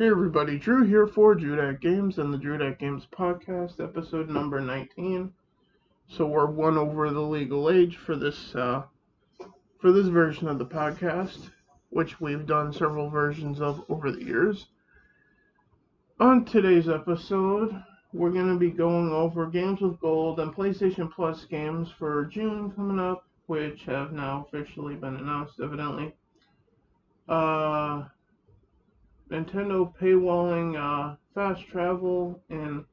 Hey everybody, Drew here for DDG Games and the DDG Games podcast, episode number 19. So we're one over the legal age for this version of the podcast, which we've done several versions of over the years. On today's episode, we're going to be going over Games with Gold and PlayStation Plus games for June coming up, which have now officially been announced, evidently. Nintendo paywalling fast travel in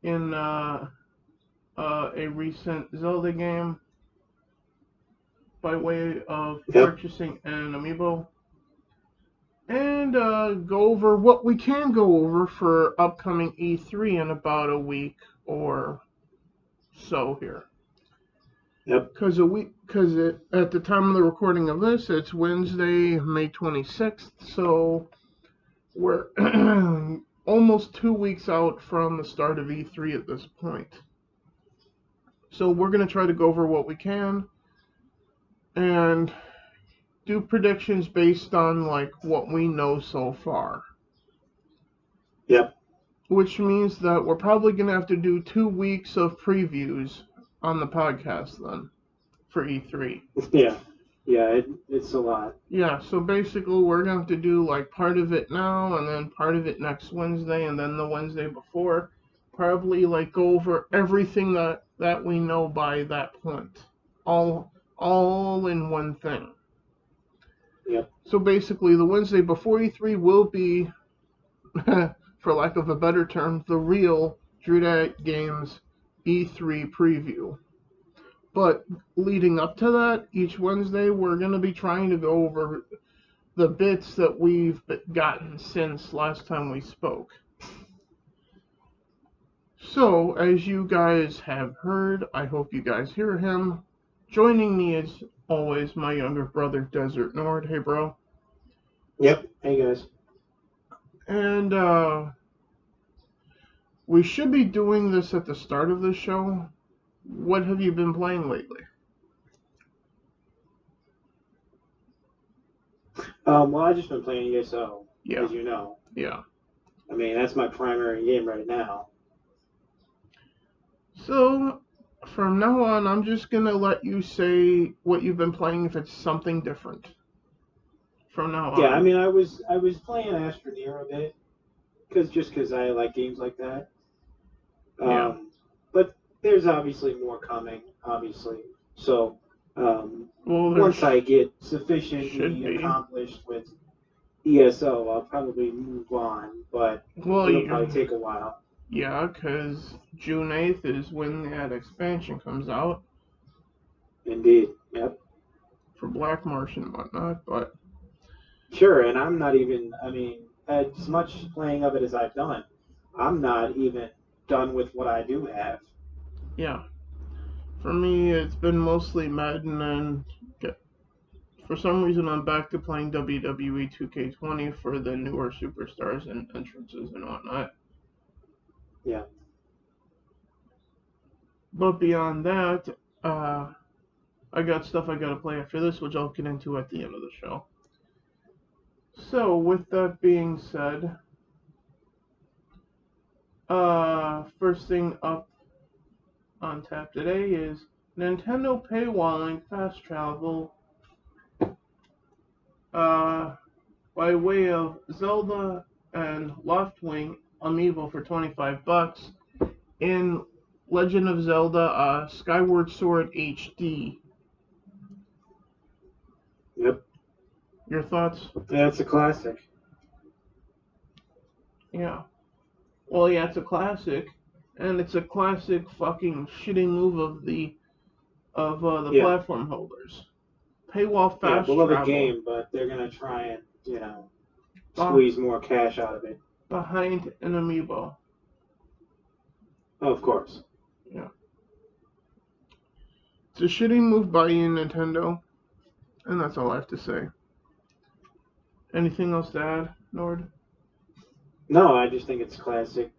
a recent Zelda game by way of purchasing an amiibo, and go over what we can go over for upcoming E3 in about a week or so here. Yep. Because at the time of the recording of this, it's Wednesday, May 26th, so we're almost 2 weeks out from the start of E3 at this point. So we're going to try to go over what we can and do predictions based on like what we know so far. Yep. Which means that we're probably going to have to do 2 weeks of previews on the podcast then for E3. Yeah, it's a lot. Yeah, so basically we're going to have to do like part of it now and then part of it next Wednesday and then the Wednesday before. Probably like go over everything that we know by that point. All in one thing. Yep. So basically the Wednesday before E3 will be, for lack of a better term, the real DDG Games E3 preview. But leading up to that, each Wednesday we're going to be trying to go over the bits that we've gotten since last time we spoke. So, as you guys have heard, I hope you guys hear him. Joining me as always, my younger brother, Desert Nord. Hey, bro. Yep. Hey, guys. And, we should be doing this at the start of the show. What have you been playing lately? Well, I've just been playing ESO, Yeah. as you know. Yeah. I mean, that's my primary game right now. So, from now on, I'm just going to let you say what you've been playing if it's something different. From now on. Yeah, I mean, I was playing Astroneer a bit, because I like games like that. Yeah. But there's obviously more coming, obviously. So, once I get sufficiently accomplished with ESO, I'll probably move on, but it'll probably take a while. Yeah, because June 8th is when that expansion comes out. Indeed, yep. For Black Marsh and whatnot, but... Sure, and I'm not even, I mean, as much playing of it as I've done, I'm not even done with what I do have. Yeah. For me, it's been mostly Madden, and for some reason I'm back to playing WWE 2K20 for the newer superstars and entrances and whatnot. Yeah. But beyond that, I got stuff I gotta play after this, which I'll get into at the end of the show. So, with that being said, first thing up on tap today is Nintendo paywalling fast travel by way of Zelda and Loftwing amiibo for $25 in Legend of Zelda Skyward Sword HD. Yep. Your thoughts? Yeah, it's a classic. Yeah. Well, yeah, it's a classic, and it's a classic fucking shitting move of the platform holders. Paywall fast travel. Beloved game, but they're gonna try and squeeze more cash out of it. Behind an amiibo. Oh, of course. Yeah. It's a shitty move by you, Nintendo, and that's all I have to say. Anything else to add, Nord? No, I just think it's classic,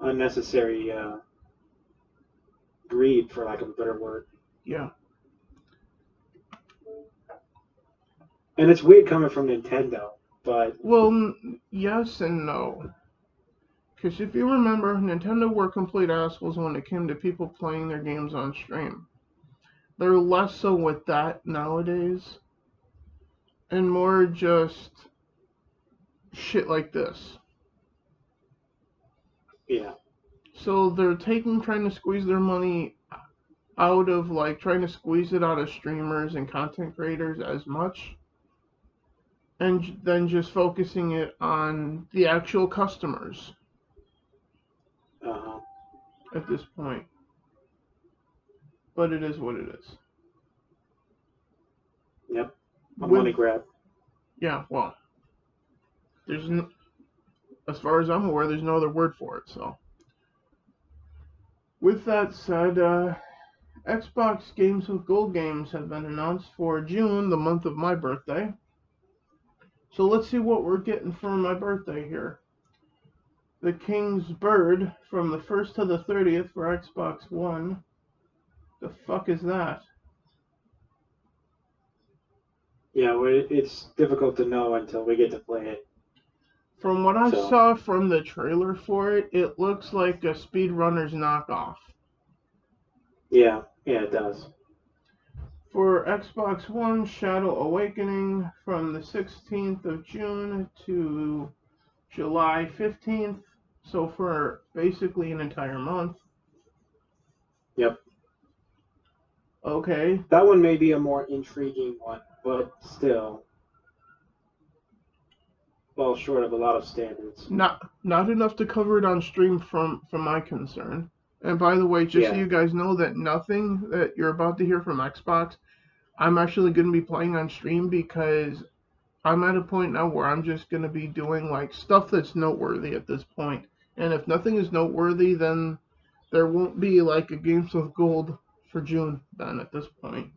unnecessary greed, for lack of a better word. Yeah. And it's weird coming from Nintendo. but well, yes and no. Because if you remember, Nintendo were complete assholes when it came to people playing their games on stream. They're less so with that nowadays, and more just shit like this. Yeah. So they're trying to squeeze their money out of, like, trying to squeeze it out of streamers and content creators as much, and then just focusing it on the actual customers Uh-huh. at this point. But it is what it is. Yep. A money grab. Yeah, well, as far as I'm aware, there's no other word for it, so. With that said, Xbox Games with Gold games have been announced for June, the month of my birthday. So let's see what we're getting for my birthday here. The King's Bird from the 1st to the 30th for Xbox One. The fuck is that? Yeah, well, it's difficult to know until we get to play it. From what I saw from the trailer for it, it looks like a Speedrunner's knockoff. Yeah, it does. For Xbox One, Shadow Awakening from the 16th of June to July 15th. So for basically an entire month. Yep. Okay. That one may be a more intriguing one, but still fall short of a lot of standards. Not enough to cover it on stream from my concern. And by the way, just so you guys know that nothing that you're about to hear from Xbox, I'm actually going to be playing on stream, because I'm at a point now where I'm just going to be doing like stuff that's noteworthy at this point. And if nothing is noteworthy, then there won't be like a Games with Gold for June then at this point.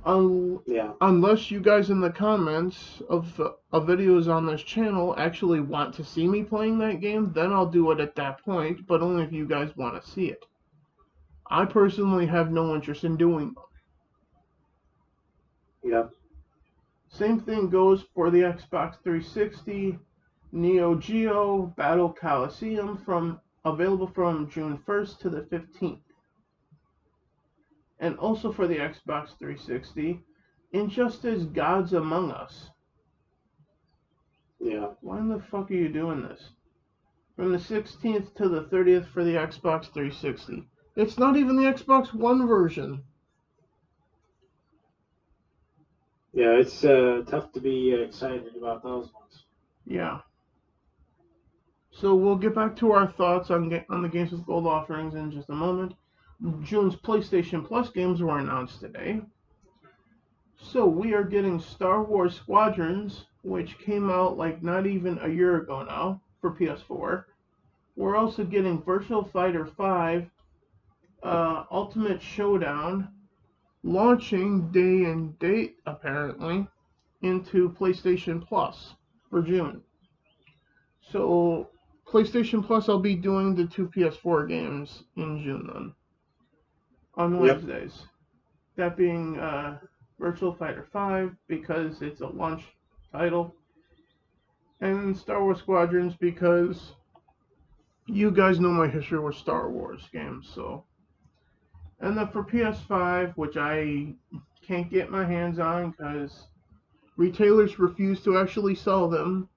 Unless you guys in the comments of videos on this channel actually want to see me playing that game, then I'll do it at that point, but only if you guys want to see it. I personally have no interest in doing it. Yeah. Same thing goes for the Xbox 360 Neo Geo Battle Coliseum, available from June 1st to the 15th. And also for the Xbox 360, Injustice Gods Among Us. Yeah. Why in the fuck are you doing this? From the 16th to the 30th for the Xbox 360. It's not even the Xbox One version. Yeah, it's tough to be excited about those ones. Yeah. So we'll get back to our thoughts on the Games with Gold offerings in just a moment. June's PlayStation Plus games were announced today. So we are getting Star Wars Squadrons, which came out like not even a year ago now for PS4. We're also getting Virtual Fighter 5 Ultimate Showdown, launching day and date apparently into PlayStation Plus for June. So PlayStation Plus, I'll be doing the 2 PS4 games in June then, on Wednesdays. That being Virtual Fighter 5, because it's a launch title, and Star Wars Squadrons, because you guys know my history with Star Wars games, so. And then for PS5, which I can't get my hands on because retailers refuse to actually sell them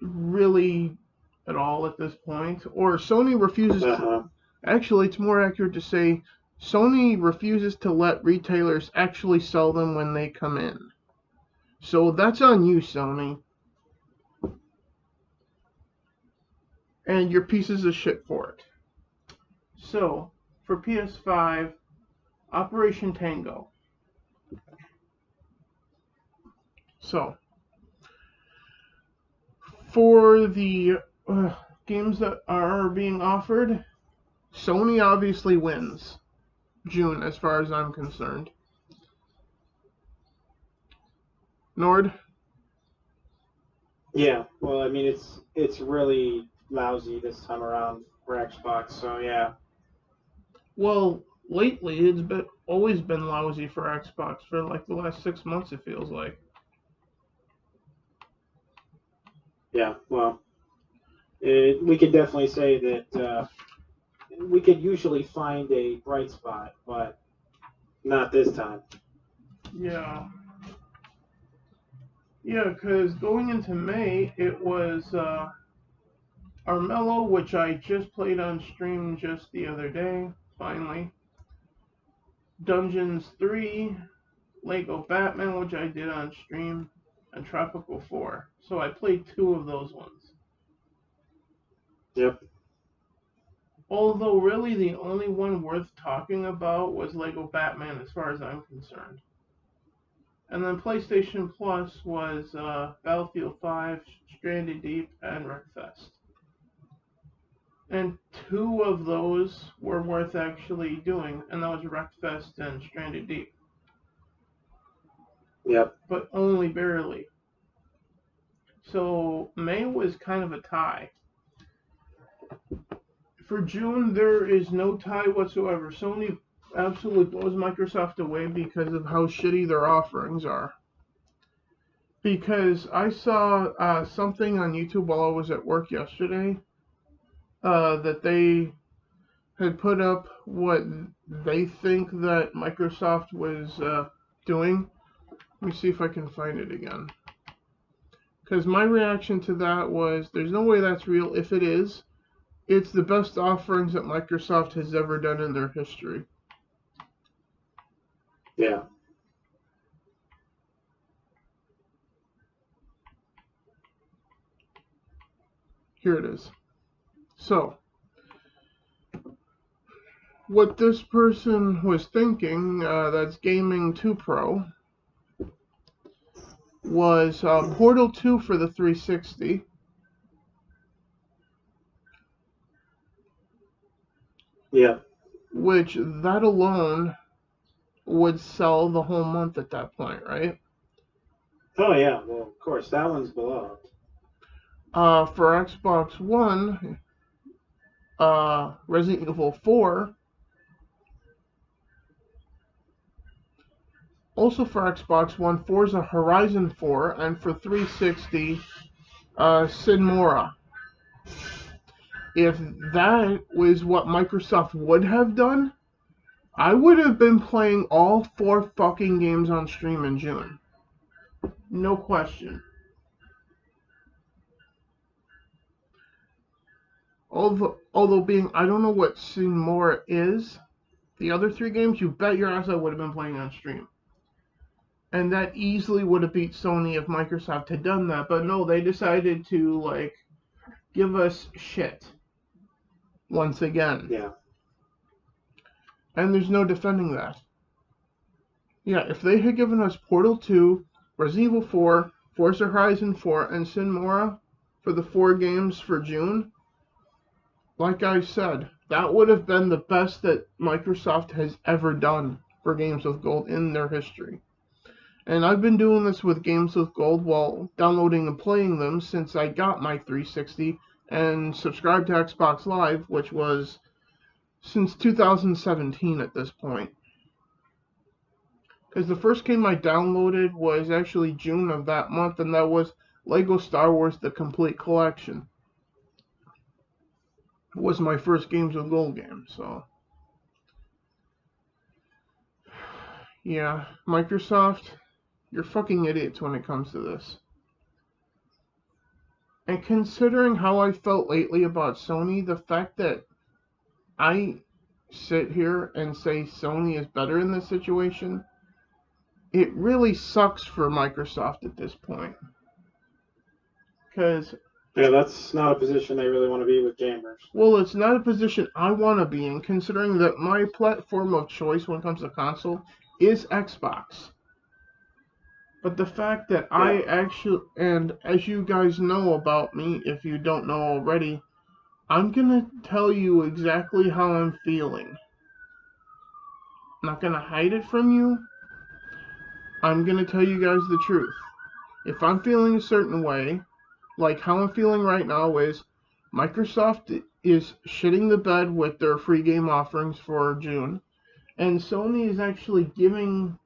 really at all at this point, or Sony refuses to. Actually, it's more accurate to say Sony refuses to let retailers actually sell them when they come in. So that's on you, Sony. And you're pieces of shit for it. So, for PS5, Operation Tango. So, for the games that are being offered, Sony obviously wins June as far as I'm concerned. Nord? Yeah, well, I mean, it's really lousy this time around for Xbox, so yeah. Well, lately it's always been lousy for Xbox for like the last 6 months, it feels like. Yeah, well, we could definitely say that we could usually find a bright spot, but not this time. Yeah. Yeah, because going into May, it was Armello, which I just played on stream just the other day, finally. Dungeons 3, Lego Batman, which I did on stream, and Tropical 4. So I played 2 of those ones. Yep. Although, really, the only one worth talking about was Lego Batman, as far as I'm concerned. And then PlayStation Plus was Battlefield 5, Stranded Deep, and Wreckfest. And 2 of those were worth actually doing, and that was Wreckfest and Stranded Deep. Yep. But only barely. So May was kind of a tie. For June, there is no tie whatsoever. Sony absolutely blows Microsoft away because of how shitty their offerings are. Because I saw something on YouTube while I was at work yesterday that they had put up what they think that Microsoft was doing. Let me see if I can find it again. Because my reaction to that was, there's no way that's real. If it is, it's the best offerings that Microsoft has ever done in their history. Yeah. Here it is. So, what this person was thinking, that's Gaming 2 Pro, was Portal 2 for the 360. Yeah. Which, that alone would sell the whole month at that point, right? Oh, yeah. Well, of course, that one's beloved. For Xbox One, Resident Evil 4. Also for Xbox One, Forza Horizon 4, and for 360, Sinmora. If that was what Microsoft would have done, I would have been playing all 4 fucking games on stream in June. No question. Although being, I don't know what Sinmora is, the other 3 games, you bet your ass I would have been playing on stream. And that easily would have beat Sony if Microsoft had done that. But no, they decided to, like, give us shit. Once again. Yeah. And there's no defending that. Yeah, if they had given us Portal 2, Resident Evil 4, Forza Horizon 4, and Sinmora for the 4 games for June, like I said, that would have been the best that Microsoft has ever done for Games with Gold in their history. And I've been doing this with Games with Gold while downloading and playing them since I got my 360 and subscribed to Xbox Live, which was since 2017 at this point. Because the first game I downloaded was actually June of that month, and that was Lego Star Wars The Complete Collection. It was my first Games with Gold game, so... Yeah, Microsoft, you're fucking idiots when it comes to this. And considering how I felt lately about Sony, the fact that I sit here and say Sony is better in this situation, it really sucks for Microsoft at this point. Because... yeah, that's not a position they really want to be with gamers. Well, it's not a position I want to be in, considering that my platform of choice when it comes to console is Xbox. But the fact that I actually, and as you guys know about me, if you don't know already, I'm going to tell you exactly how I'm feeling. I'm not going to hide it from you. I'm going to tell you guys the truth. If I'm feeling a certain way, like how I'm feeling right now is Microsoft is shitting the bed with their free game offerings for June, and Sony is actually giving,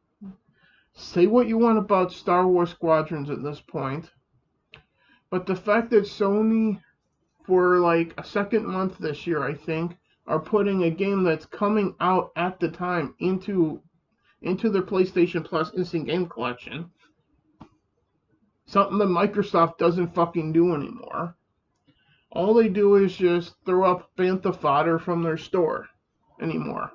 say what you want about Star Wars Squadrons at this point, But the fact that Sony, for like a second month this year, I think, are putting a game that's coming out at the time into their PlayStation Plus Instant Game Collection, something that Microsoft doesn't fucking do anymore. All they do is just throw up bantha fodder from their store anymore.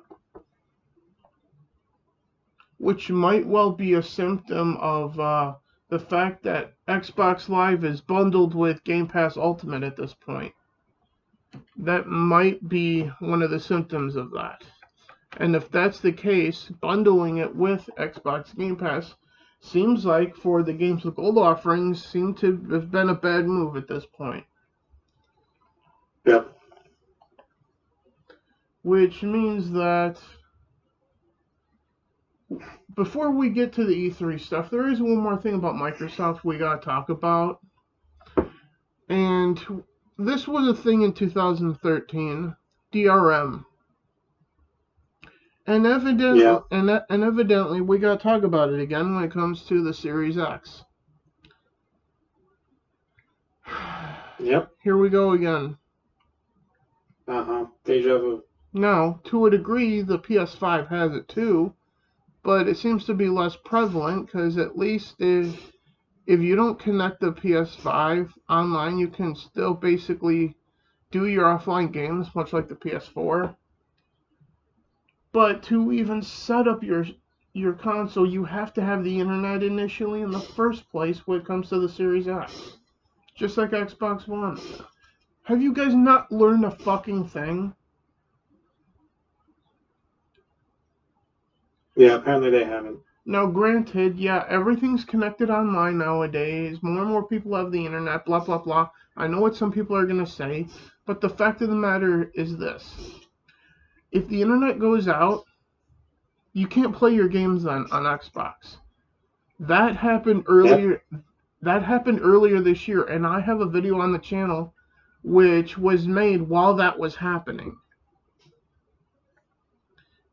Which might well be a symptom of the fact that Xbox Live is bundled with Game Pass Ultimate at this point. That might be one of the symptoms of that. And if that's the case, bundling it with Xbox Game Pass seems like, for the Games with Gold offerings, seem to have been a bad move at this point. Yep. Which means that before we get to the E3 stuff, there is one more thing about Microsoft we gotta talk about. And this was a thing in 2013, DRM. And evidently we gotta talk about it again when it comes to the Series X. Yep. Here we go again. Deja vu. Now, to a degree, the PS5 has it too, but it seems to be less prevalent because at least if you don't connect the PS5 online, you can still basically do your offline games, much like the PS4. But to even set up your console, you have to have the internet initially in the first place when it comes to the Series X. Just like Xbox One. Have you guys not learned a fucking thing? Yeah, apparently they haven't. Now, granted, yeah, everything's connected online nowadays. More and more people have the internet, blah, blah, blah. I know what some people are going to say, but the fact of the matter is this. If the internet goes out, you can't play your games on Xbox. That happened earlier. Yep. That happened earlier this year, and I have a video on the channel which was made while that was happening.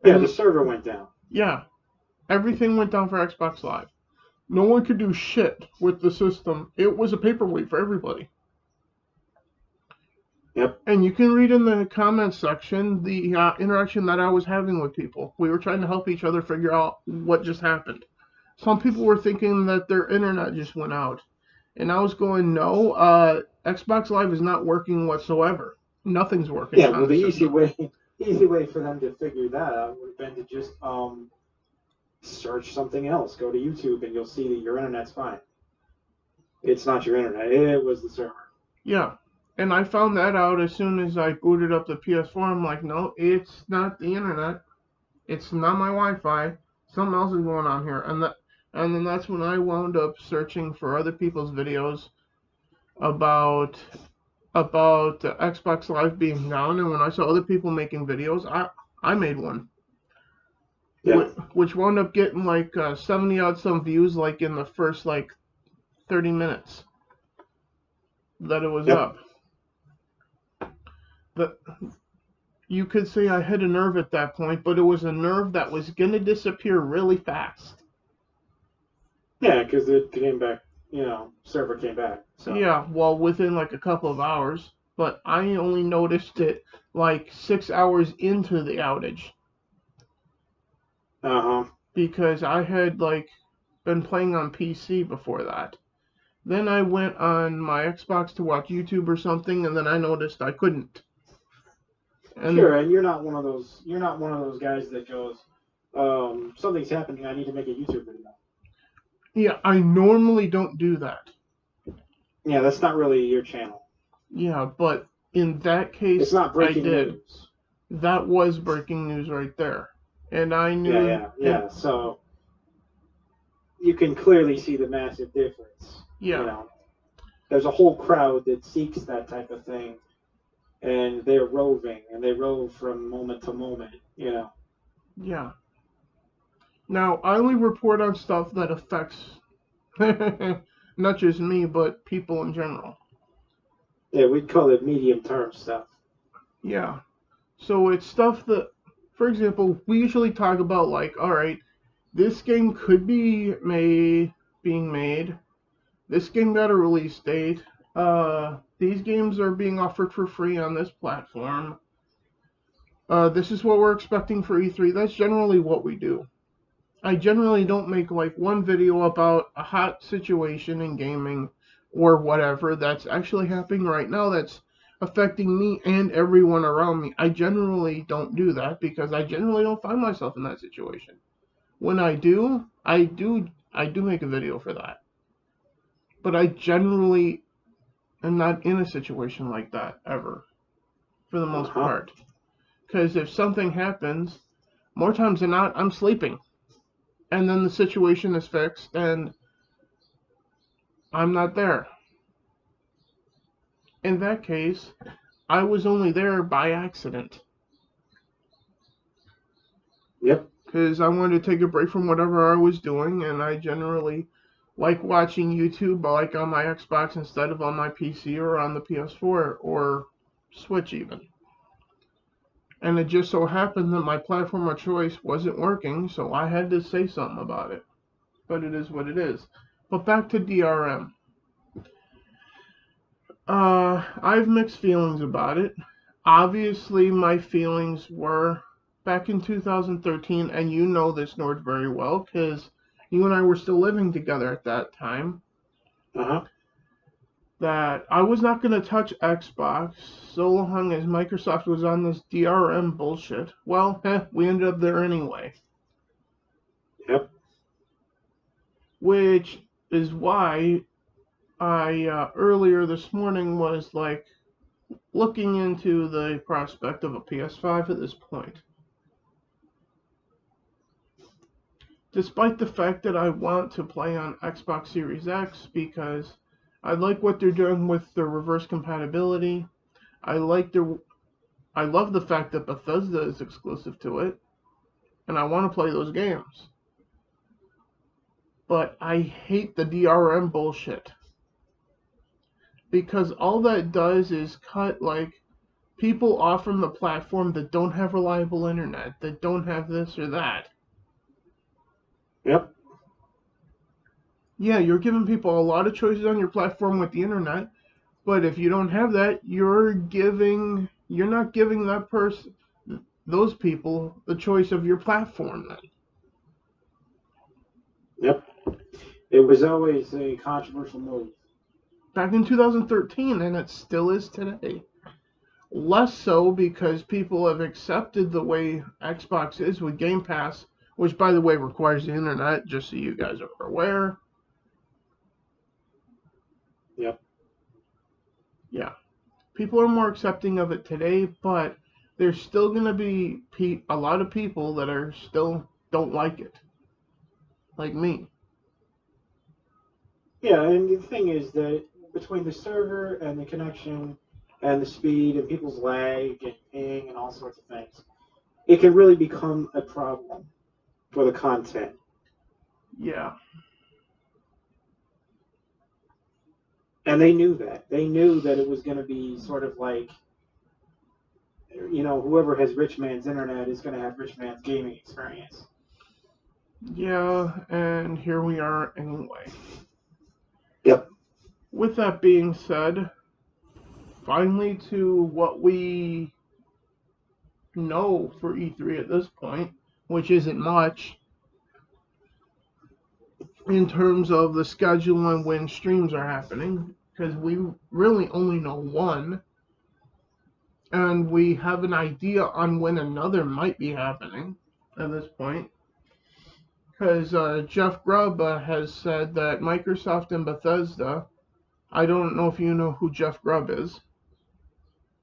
Yeah, the server went down. Yeah, everything went down for Xbox Live. No one could do shit with the system. It was a paperweight for everybody. Yep. And you can read in the comments section the interaction that I was having with people. We were trying to help each other figure out what just happened. Some people were thinking that their internet just went out. And I was going, no, Xbox Live is not working whatsoever. Nothing's working. Yeah, well, the easy way for them to figure that out would have been to just search something else. Go to YouTube and you'll see that your internet's fine. It's not your internet. It was the server. Yeah. And I found that out as soon as I booted up the PS4. I'm like, no, it's not the internet. It's not my Wi-Fi. Something else is going on here. And then that's when I wound up searching for other people's videos about Xbox Live being down. And when I saw other people making videos, I made one. Yeah. Which wound up getting like 70 odd some views, like in the first like 30 minutes that it was up. But you could say I had a nerve at that point, but it was a nerve that was going to disappear really fast. Yeah, because it came back, server came back. So. Yeah, well, within like a couple of hours. But I only noticed it like 6 hours into the outage. Because I had like been playing on PC before that. Then I went on my Xbox to watch YouTube or something, and then I noticed I couldn't. And sure, and you're not one of those guys that goes, something's happening, I need to make a YouTube video. Yeah, I normally don't do that. Yeah, that's not really your channel. Yeah, but in that case, it's not breaking news. That was breaking news right there. And I knew... Yeah, so you can clearly see the massive difference. Yeah. There's a whole crowd that seeks that type of thing. And they're roving, and they rove from moment to moment, Yeah. Now, I only report on stuff that affects not just me, but people in general. Yeah, we'd call it medium-term stuff. Yeah. So it's stuff that, for example, we usually talk about, like, all right, this game could be being made. This game got a release date. These games are being offered for free on this platform. This is what we're expecting for E3. That's generally what we do. I generally don't make like one video about a hot situation in gaming or whatever that's actually happening right now that's affecting me and everyone around me. I generally don't do that because I generally don't find myself in that situation. When I do make a video for that. But I generally am not in a situation like that ever, for the most part. Because if something happens, more times than not, I'm sleeping. And then the situation is fixed and I'm not there. In that case, I was only there by accident. Yep. Because I wanted to take a break from whatever I was doing, and I generally like watching YouTube, like on my Xbox instead of on my PC or on the PS4 or Switch even. And it just so happened that my platform of choice wasn't working, so I had to say something about it. But it is what it is. But back to DRM. I have mixed feelings about it. Obviously, my feelings were back in 2013, and you know this, Nord, very well, because you and I were still living together at that time. That I was not going to touch Xbox so long as Microsoft was on this DRM bullshit. Well, we ended up there anyway. Yep. Which is why I earlier this morning was like looking into the prospect of a PS5 at this point. Despite the fact that I want to play on Xbox Series X because I like what they're doing with the reverse compatibility. I love the fact that Bethesda is exclusive to it, and I want to play those games. But I hate the DRM bullshit. Because all that does is cut like people off from the platform that don't have reliable internet, that don't have this or that. Yep. Yeah, you're giving people a lot of choices on your platform with the internet, but if you don't have that, you're not giving that person, those people, the choice of your platform then. Yep. It was always a controversial move. Back in 2013, and it still is today. Less so because people have accepted the way Xbox is with Game Pass, which, by the way, requires the internet, just so you guys are aware. Yep. Yeah. People are more accepting of it today, but there's still going to be a lot of people that are still don't like it. Like me. Yeah, and the thing is that between the server and the connection and the speed and people's lag and ping and all sorts of things, it can really become a problem for the content. Yeah. And they knew that. They knew that it was going to be sort of like, whoever has rich man's internet is going to have rich man's gaming experience. Yeah, and here we are anyway. Yep. With that being said, finally to what we know for E3 at this point, which isn't much in terms of the schedule and when streams are happening, because we really only know one, and we have an idea on when another might be happening at this point. Because Jeff Grubb has said that Microsoft and Bethesda, I don't know if you know who Jeff Grubb is.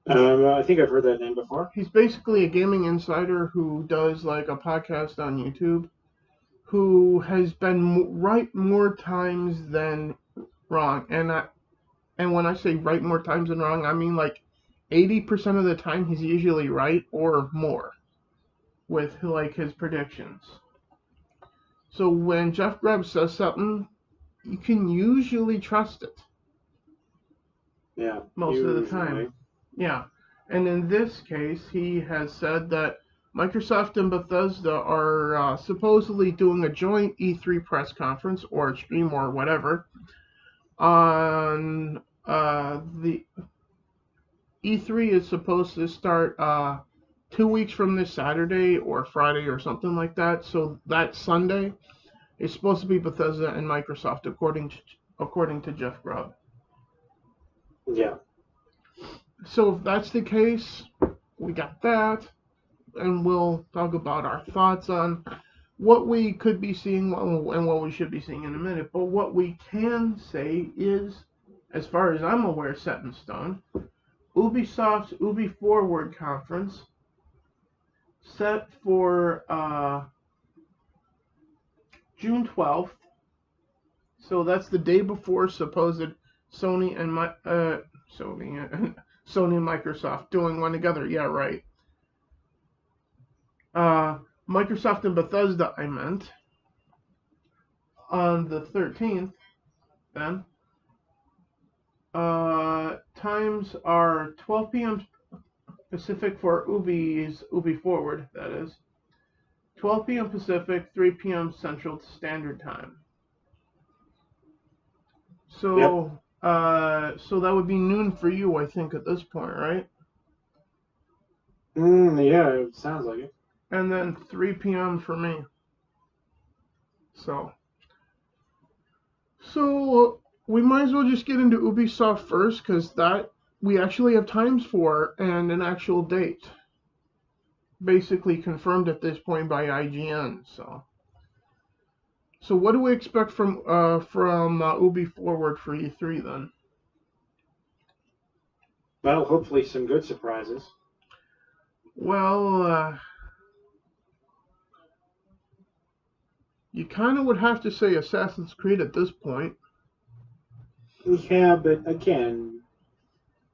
I think I've heard that name before. He's basically a gaming insider who does like a podcast on YouTube, who has been right more times than wrong. And when I say right more times than wrong, I mean like 80% of the time he's usually right or more with like his predictions. So when Jeff Grubb says something, you can usually trust it. Yeah. Most of the time. Yeah. And in this case, he has said that Microsoft and Bethesda are supposedly doing a joint E3 press conference or stream or whatever on The E3 is supposed to start 2 weeks from this Saturday or Friday or something like that. So that Sunday is supposed to be Bethesda and Microsoft, according to Jeff Grubb. Yeah. So if that's the case, we got that, and we'll talk about our thoughts on what we could be seeing and what we should be seeing in a minute. But what we can say is, as far as I'm aware, set in stone, Ubisoft's Ubi Forward conference set for June 12th. So that's the day before supposed Sony and Sony and Microsoft doing one together. Yeah, right. Microsoft and Bethesda, I meant, on the 13th. Then times are 12 p.m. Pacific for Ubi Forward. That is 12 p.m. Pacific, 3 p.m. Central Standard Time. So, yep. So that would be noon for you, I think, at this point, right? Yeah, it sounds like it. And then 3 p.m. for me. So we might as well just get into Ubisoft first, because that we actually have times for and an actual date, basically confirmed at this point by IGN. So what do we expect from Ubi Forward for E3 then? Well, hopefully some good surprises. Well, you kind of would have to say Assassin's Creed at this point. Yeah, but again,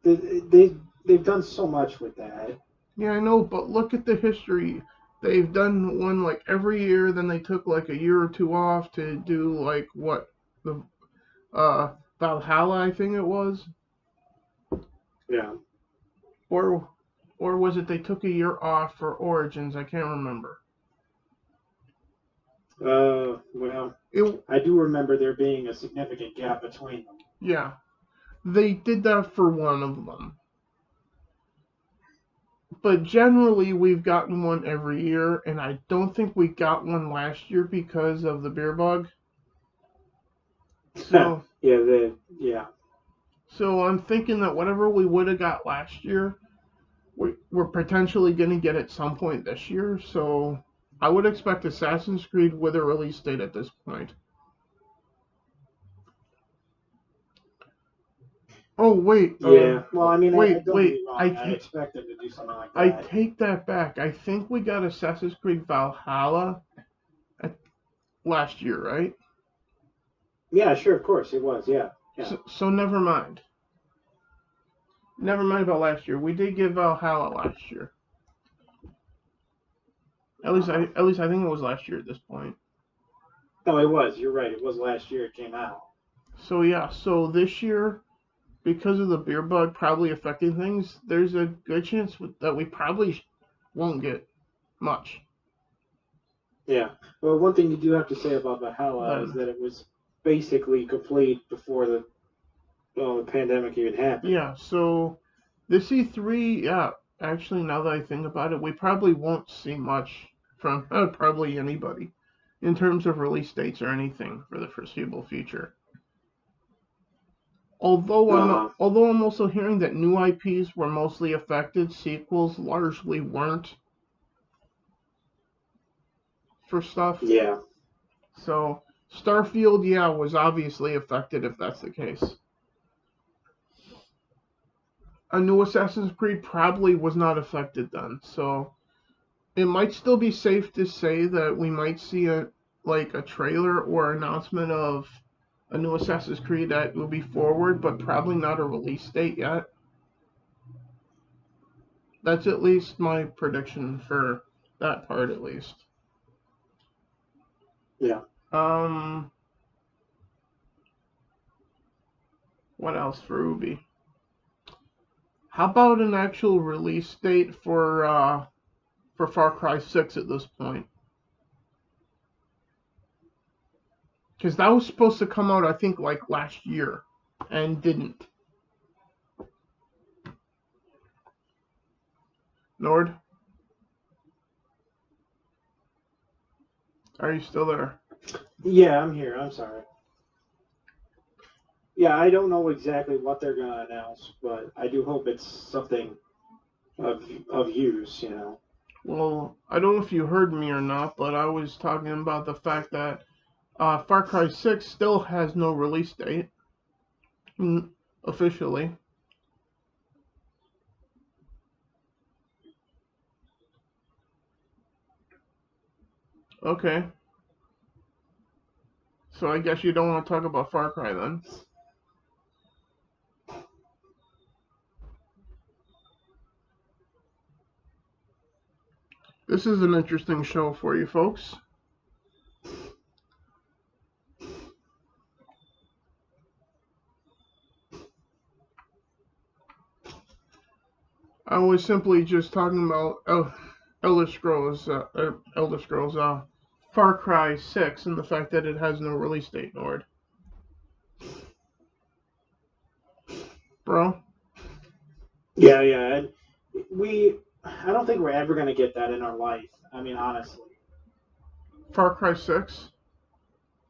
they've done so much with that. Yeah, I know, but look at the history. They've done one like every year, then they took like a year or two off to do like the Valhalla, I think it was. Yeah. Or was it they took a year off for Origins? I can't remember. Well, I do remember there being a significant gap between them. Yeah, they did that for one of them. But generally, we've gotten one every year, and I don't think we got one last year because of the beer bug. So yeah. So I'm thinking that whatever we would have got last year, we're potentially going to get at some point this year. So I would expect Assassin's Creed with a release date at this point. Oh, wait. Yeah. Well, I mean, wait. I expect them to do something like that. I take that back. I think we got Assassin's Creed Valhalla last year, right? Yeah, sure, of course it was. Yeah. So never mind. Never mind about last year. We did get Valhalla last year. At least I think it was last year at this point. No, it was. You're right. It was last year it came out. So yeah, so this year, because of the beer bug probably affecting things, there's a good chance that we probably won't get much. Yeah. Well, one thing you do have to say about Valhalla is that it was basically complete before the pandemic even happened. Yeah, so this E3, yeah, actually, now that I think about it, we probably won't see much from probably anybody in terms of release dates or anything for the foreseeable future. Although I'm also hearing that new IPs were mostly affected, sequels largely weren't for stuff. Yeah. So Starfield, yeah, was obviously affected if that's the case. A new Assassin's Creed probably was not affected then. So it might still be safe to say that we might see a trailer or announcement of a new Assassin's Creed that will be forward, but probably not a release date yet. That's at least my prediction for that part, at least. Yeah. What else for Ubi? How about an actual release date for Far Cry 6 at this point? Because that was supposed to come out, I think, like last year, and didn't. Nord? Are you still there? Yeah, I'm here. I'm sorry. Yeah, I don't know exactly what they're going to announce, but I do hope it's something of use, you know. Well, I don't know if you heard me or not, but I was talking about the fact that Far Cry 6 still has no release date officially. Okay. So I guess you don't want to talk about Far Cry then. This is an interesting show for you folks. I was simply just talking about Elder Scrolls, Far Cry 6, and the fact that it has no release date, Nord. Bro? Yeah, yeah. I don't think we're ever going to get that in our life. I mean, honestly. Far Cry 6?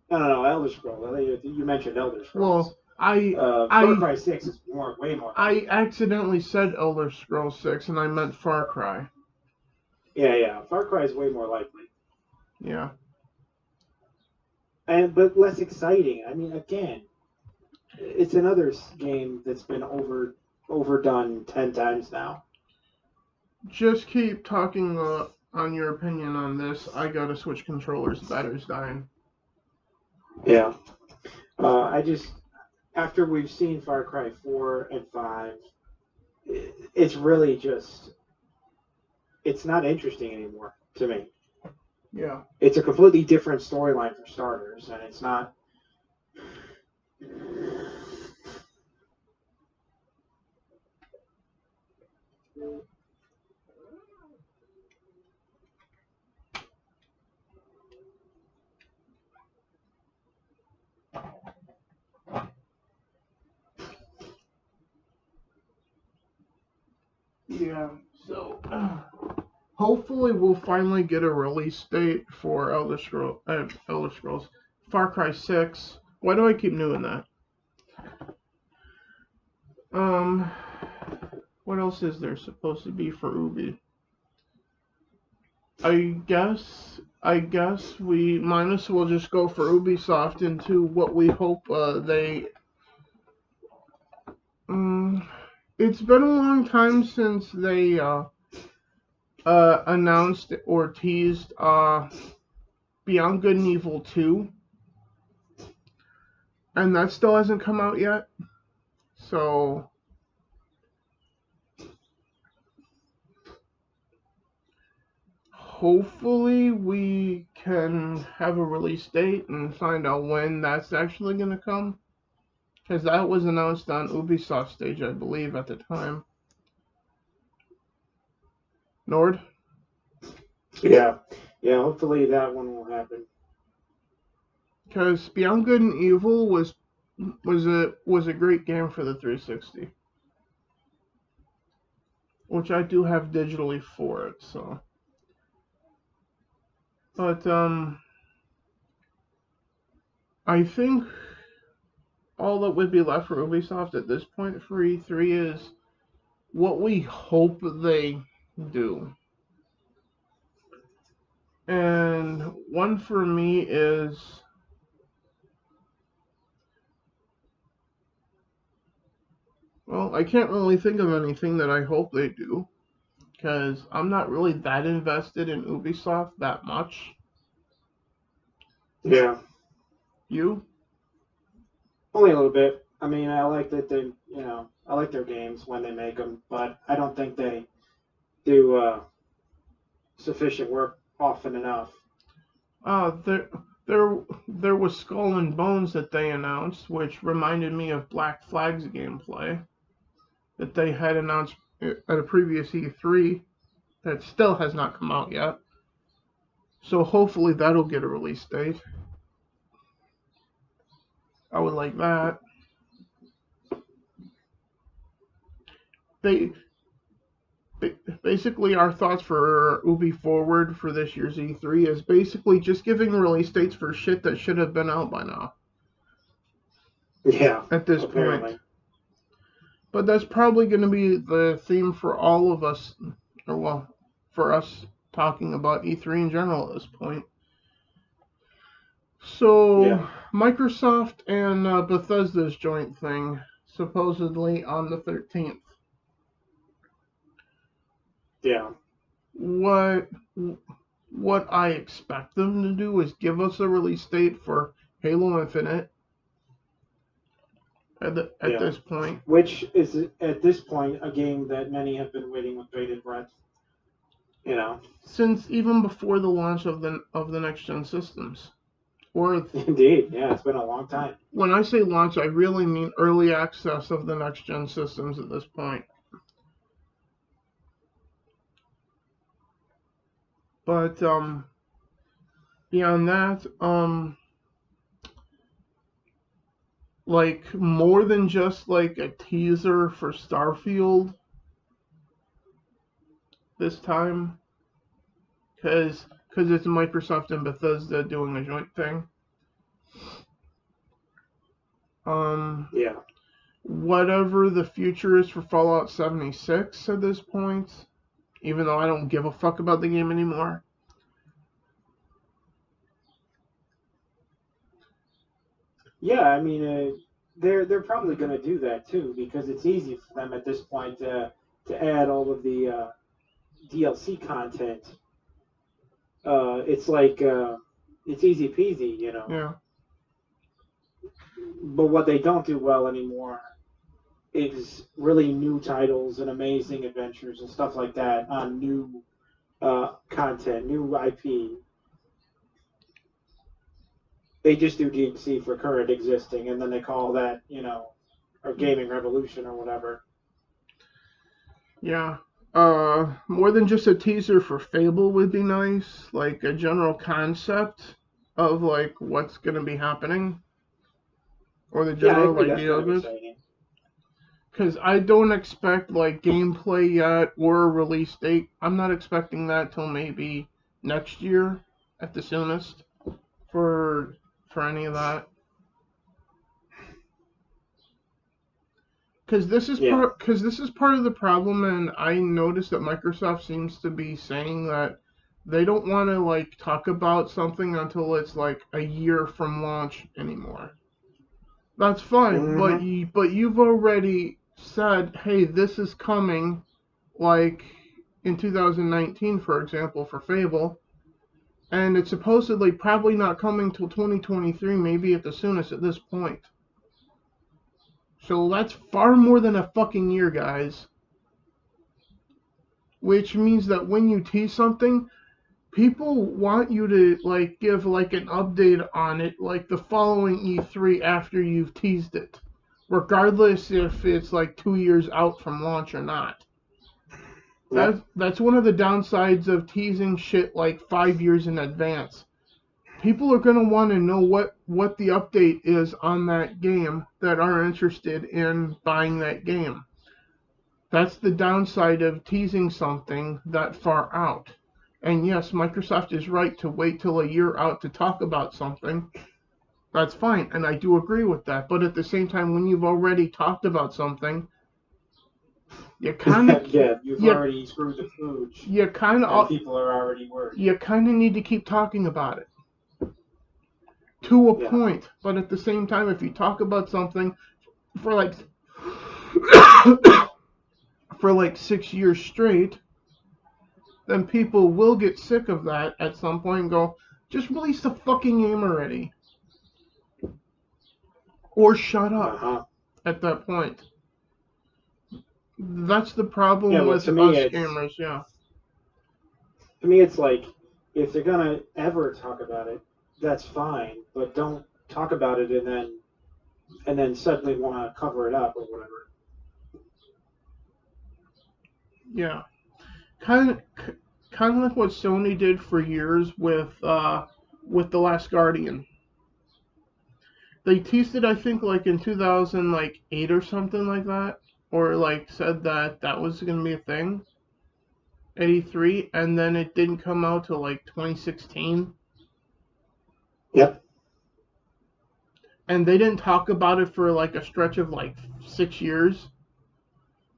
No, Elder Scrolls. You mentioned Elder Well, Scrolls. Far Cry 6 is way more. I accidentally said Elder Scrolls 6, and I meant Far Cry. Yeah. Far Cry is way more likely. Yeah. But less exciting. I mean, again, it's another game that's been overdone 10 times now. Just keep talking on your opinion on this. I gotta switch controllers. The battery's dying. Yeah. After we've seen Far Cry 4 and 5, it's really just, it's not interesting anymore to me. Yeah. It's a completely different storyline for starters, and it's not. Yeah, so hopefully we'll finally get a release date for Elder Scrolls Far Cry 6. Why do I keep doing that? What else is there supposed to be for Ubi? I guess we might as well just go for Ubisoft into what we hope they. It's been a long time since they announced or teased Beyond Good and Evil 2, and that still hasn't come out yet. So hopefully we can have a release date and find out when that's actually going to come, because that was announced on Ubisoft stage, I believe, at the time. Nord? Yeah, hopefully that one will happen. Because Beyond Good and Evil was a great game for the 360, which I do have digitally for it. So, but I think all that would be left for Ubisoft at this point for E3 is what we hope they do. And one for me is well, I can't really think of anything that I hope they do because I'm not really that invested in Ubisoft that much. Yeah. You? Only a little bit. I mean, I like that I like their games when they make them, but I don't think they do sufficient work often enough. There was Skull and Bones that they announced, which reminded me of Black Flag's gameplay that they had announced at a previous E3 that still has not come out yet. So hopefully that'll get a release date. I would like that. They basically our thoughts for Ubi Forward for this year's E3 is basically just giving release dates for shit that should have been out by now. Yeah. At this apparently. point. But that's probably going to be the theme for all of us, or well, for us talking about E3 in general at this point. So, yeah. Microsoft and Bethesda's joint thing, supposedly on the 13th. Yeah. What I expect them to do is give us a release date for Halo Infinite at this point. Which is, at this point, a game that many have been waiting with bated breath. You know. Since even before the launch of the next-gen systems. Indeed, yeah, it's been a long time. When I say launch, I really mean early access of the next-gen systems at this point. But beyond that, like more than just like a teaser for Starfield this time, because it's Microsoft and Bethesda doing a joint thing. Yeah. Whatever the future is for Fallout 76 at this point, even though I don't give a fuck about the game anymore. Yeah, I mean, they're probably going to do that too, because it's easy for them at this point to add all of the DLC content. It's like it's easy peasy, you know. Yeah. But what they don't do well anymore is really new titles and amazing adventures and stuff like that on new content, new IP. They just do DLC for current existing, and then they call that, you know, a gaming revolution or whatever. Yeah. More than just a teaser for Fable would be nice, like a general concept of like what's gonna be happening, or the general idea of it. Because I don't expect like gameplay yet or a release date. I'm not expecting that till maybe next year at the soonest for any of that. Because this is part of the problem, and I noticed that Microsoft seems to be saying that they don't want to like talk about something until it's like a year from launch anymore. That's fine, but you've already said, hey, this is coming, like in 2019, for example, for Fable, and it's supposedly probably not coming till 2023, maybe at the soonest at this point. So that's far more than a fucking year, guys. Which means that when you tease something, people want you to like give like an update on it like the following E3 after you've teased it. Regardless if it's like 2 years out from launch or not. That's one of the downsides of teasing shit like 5 years in advance. People are going to want to know what the update is on that game that are interested in buying that game. That's the downside of teasing something that far out. And yes, Microsoft is right to wait till a year out to talk about something. That's fine, and I do agree with that. But at the same time, when you've already talked about something, you kind of you've already screwed the pooch. You kind of people are already worried. You kind of need to keep talking about it to a point. But at the same time, if you talk about something for like for like 6 years straight, then people will get sick of that at some point and go, just release the fucking game already. Or shut up at that point. That's the problem with us gamers, yeah. To me, it's like, if they're going to ever talk about it, that's fine, but don't talk about it and then suddenly want to cover it up or whatever. Yeah. Kind of like what Sony did for years with The Last Guardian. They teased it, I think, like in 2008 or something like that, or like said that was going to be a thing. at E3, and then it didn't come out till like 2016. Yep. And they didn't talk about it for like a stretch of like 6 years.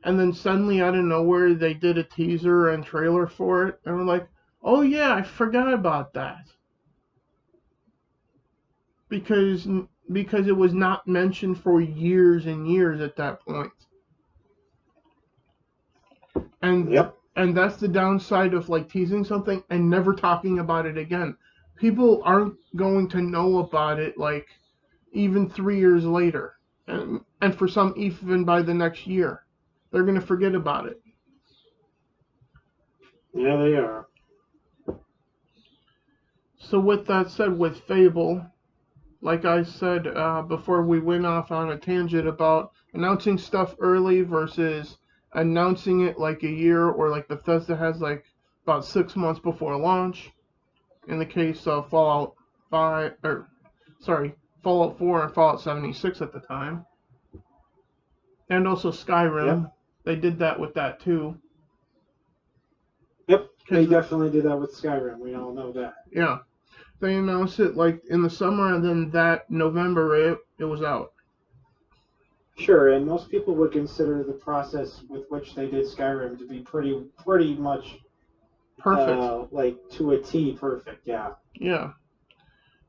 And then suddenly out of nowhere they did a teaser and trailer for it, and we're like, oh yeah, I forgot about that. Because it was not mentioned for years and years at that point. And yep. And that's the downside of like teasing something and never talking about it again. People aren't going to know about it like even 3 years later, and for some even by the next year. They're going to forget about it. Yeah, they are. So with that said, with Fable, like I said before we went off on a tangent about announcing stuff early versus announcing it like a year, or like Bethesda has like about 6 months before launch. In the case of Fallout 4 and Fallout 76 at the time. And also Skyrim. Yep. They did that with that too. Yep, they definitely did that with Skyrim. We all know that. Yeah. They announced it like in the summer, and then that November it was out. Sure, and most people would consider the process with which they did Skyrim to be pretty much perfect. Like to a T perfect, yeah. Yeah.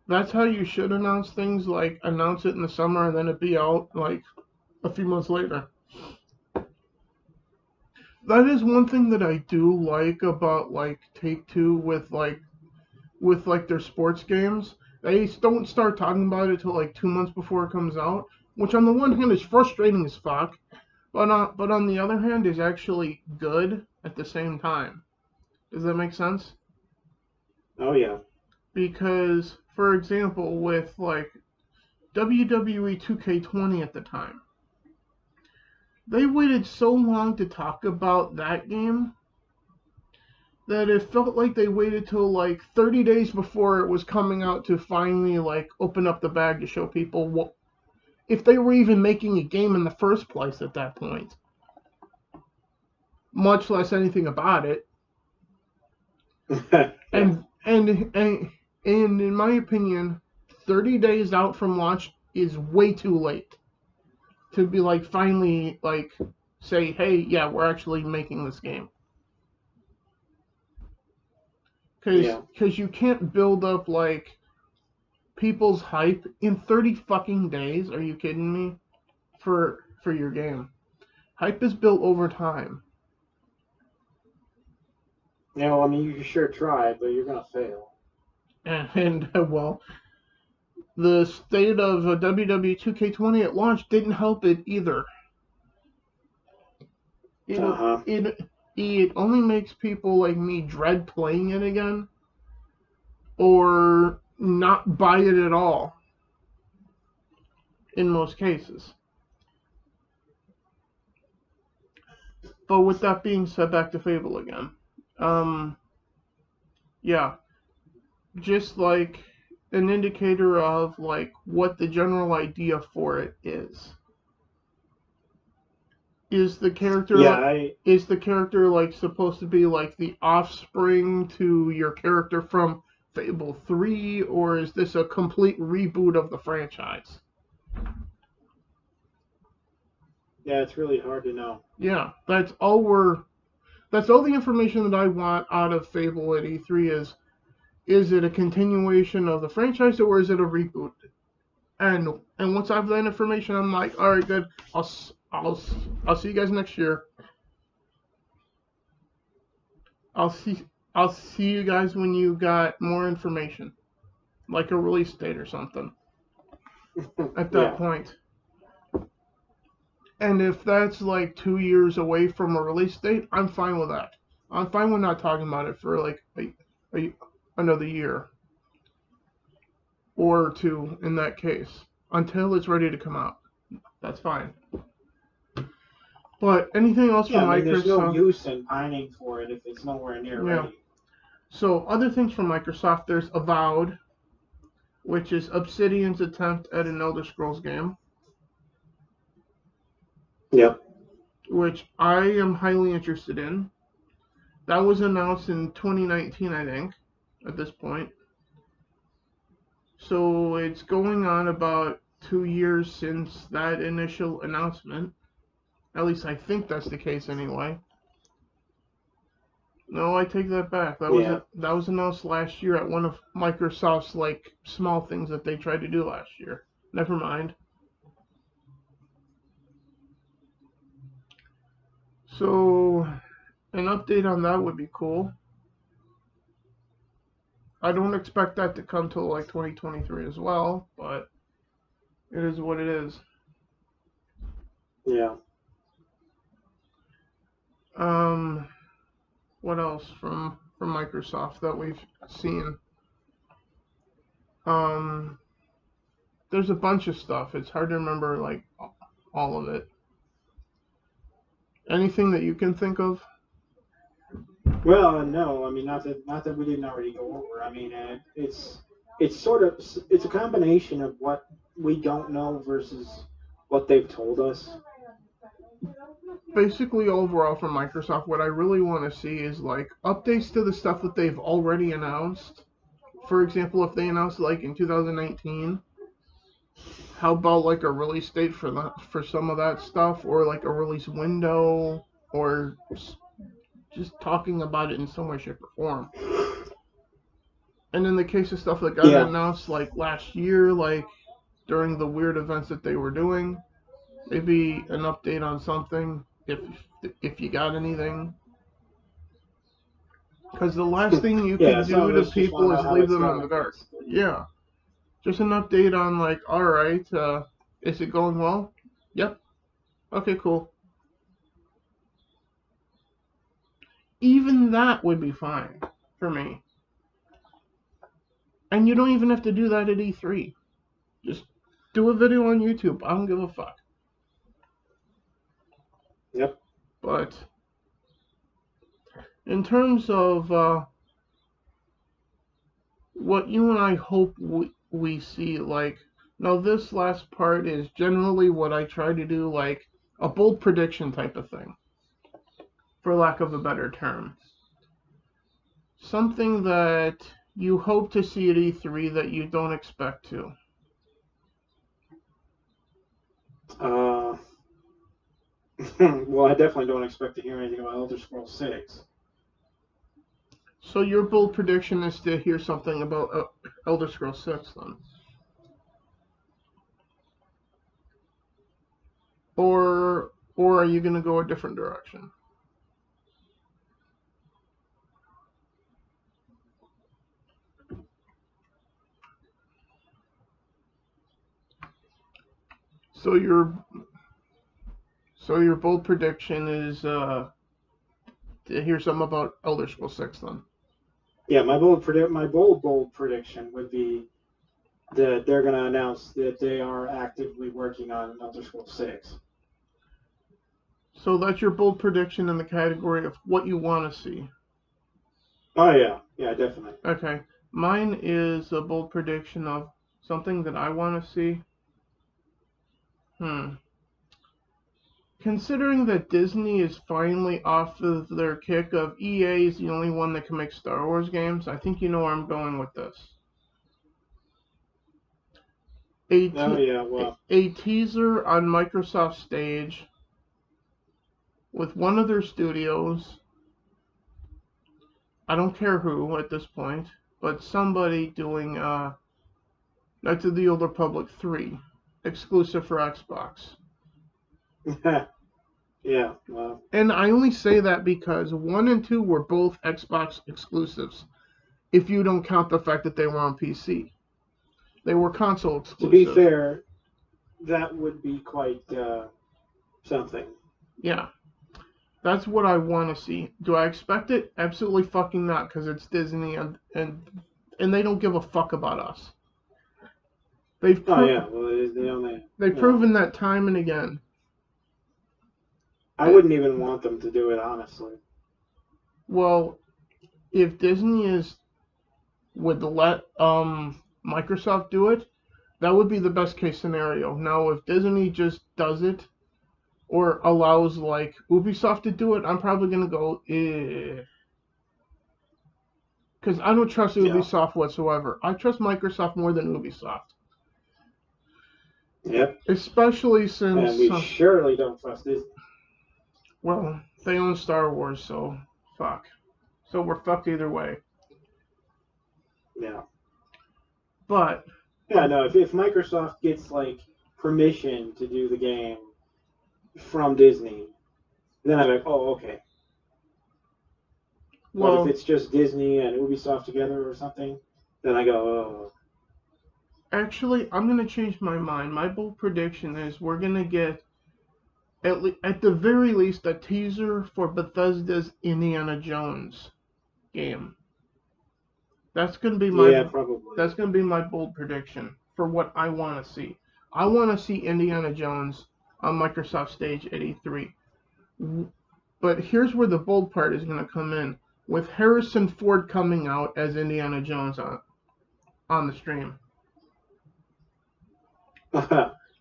That's how you should announce things, like announce it in the summer and then it be out like a few months later. That is one thing that I do like about like Take-Two with their sports games. They don't start talking about it till like 2 months before it comes out, which on the one hand is frustrating as fuck, but on the other hand is actually good at the same time. Does that make sense? Oh yeah. Because, for example, with like WWE 2K20 at the time, they waited so long to talk about that game that it felt like they waited till like 30 days before it was coming out to finally like open up the bag to show people what, if they were even making a game in the first place at that point, much less anything about it. Yeah. and in my opinion, 30 days out from launch is way too late to be like finally like say, hey, yeah, we're actually making this game. Because you can't build up like people's hype in 30 fucking days. Are you kidding me? For your game, hype is built over time. Yeah, well, I mean, you can sure try, but you're gonna fail. And well, the state of WWE 2K20 at launch didn't help it either. It only makes people like me dread playing it again, or not buy it at all. In most cases. But with that being said, back to Fable again. Yeah, just like an indicator of like what the general idea for it is. Is the character is the character like supposed to be like the offspring to your character from Fable 3, or is this a complete reboot of the franchise? Yeah, it's really hard to know. Yeah, that's all the information that I want out of Fable at E3 is it a continuation of the franchise or is it a reboot? And once I have that information, I'm like, all right, good. I'll see you guys next year. I'll see you guys when you got more information, like a release date or something. At that point. And if that's like 2 years away from a release date, I'm fine with that. I'm fine with not talking about it for like another year or two in that case until it's ready to come out. That's fine. But anything else from Microsoft? There's no use in pining for it if it's nowhere near ready. So other things from Microsoft, there's Avowed, which is Obsidian's attempt at an Elder Scrolls game. Yep. Which I am highly interested in. That was announced in 2019, I think, at this point. So it's going on about 2 years since that initial announcement. At least I think that's the case anyway. No, I take that back. That was announced last year at one of Microsoft's like small things that they tried to do last year. Never mind. So an update on that would be cool. I don't expect that to come till like 2023 as well, but it is what it is. Yeah. What else from Microsoft that we've seen? There's a bunch of stuff. It's hard to remember like all of it. Anything that you can think of? Well, no. I mean, not that we didn't already go over. I mean, it's a combination of what we don't know versus what they've told us. Basically, overall from Microsoft, what I really want to see is like updates to the stuff that they've already announced. For example, if they announced like in 2019, how about like a release date for some of that stuff, or like a release window, or just talking about it in some way, shape, or form. And in the case of stuff that got announced like last year, like during the weird events that they were doing, maybe an update on something if you got anything. Because the last thing you can do to people is leave them in the dark. Yeah. Just an update on like, alright, is it going well? Yep. Okay, cool. Even that would be fine for me. And you don't even have to do that at E3. Just do a video on YouTube. I don't give a fuck. Yep. But in terms of what you and I hope we see, like, now this last part is generally what I try to do, like a bold prediction type of thing, for lack of a better term. Something that you hope to see at E3 that you don't expect to. Well, I definitely don't expect to hear anything about Elder Scrolls 6. So your bold prediction is to hear something about Elder Scrolls 6 then? Or are you going to go a different direction? So your bold prediction is to hear something about Elder Scrolls 6 then? Yeah, my bold prediction would be that they're going to announce that they are actively working on Elder Scrolls 6. So that's your bold prediction in the category of what you want to see. Oh yeah, definitely. Okay, mine is a bold prediction of something that I want to see. Considering that Disney is finally off of their kick of EA is the only one that can make Star Wars games, I think you know where I'm going with this. A teaser on Microsoft stage with one of their studios. I don't care who at this point, but somebody doing Knights of the Old Republic 3, exclusive for Xbox. Yeah, wow. And I only say that because 1 and 2 were both Xbox exclusives, if you don't count the fact that they were on PC. They were console exclusive. To be fair, that would be quite something. Yeah. That's what I want to see. Do I expect it? Absolutely fucking not, because it's Disney and they don't give a fuck about us. They've proven that time and again. I wouldn't even want them to do it, honestly. Well, if Disney would let Microsoft do it, that would be the best case scenario. Now, if Disney just does it, or allows like Ubisoft to do it, I'm probably gonna go, eh. Because I don't trust Ubisoft whatsoever. I trust Microsoft more than Ubisoft. Yep. Especially since... And we surely don't trust Disney. Well, they own Star Wars, so fuck. So we're fucked either way. Yeah. But... Yeah, no, if Microsoft gets, like, permission to do the game from Disney, then I'm like, oh, okay. Well, but if it's just Disney and Ubisoft together or something, then I go, oh. Actually, I'm going to change my mind. My bold prediction is we're going to get, at the very least, a teaser for Bethesda's Indiana Jones game. That's going to be my probably. That's going to be my bold prediction for what I want to see. I want to see Indiana Jones on Microsoft stage at E3. But here's where the bold part is going to come in. With Harrison Ford coming out as Indiana Jones on the stream.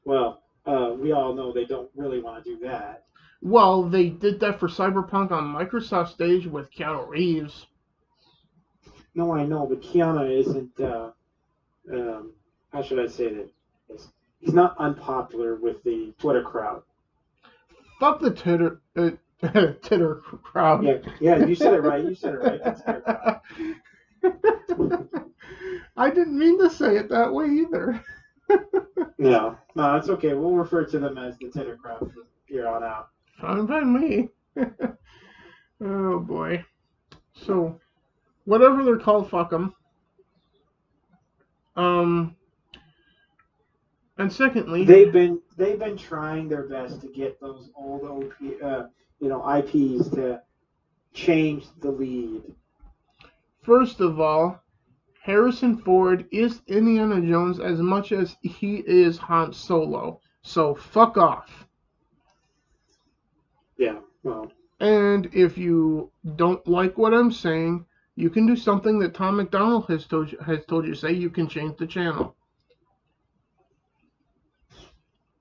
Well, we all know they don't really want to do that. Well, they did that for Cyberpunk on Microsoft stage with Keanu Reeves. No, I know, but Keanu isn't, how should I say that? He's not unpopular with the Twitter crowd. Fuck the Twitter crowd. Yeah, you said it right. You said it right. The Twitter crowd. I didn't mean to say it that way either. No, it's okay. We'll refer to them as the Twitter crowd from here on out. Fine by me. Oh boy. So, whatever they're called, fuck them. And secondly, they've been trying their best to get those old IPs to change the lead. First of all, Harrison Ford is Indiana Jones as much as he is Han Solo. So fuck off. Yeah, well. And if you don't like what I'm saying, you can do something that Tom McDonald has told you to say. You can change the channel.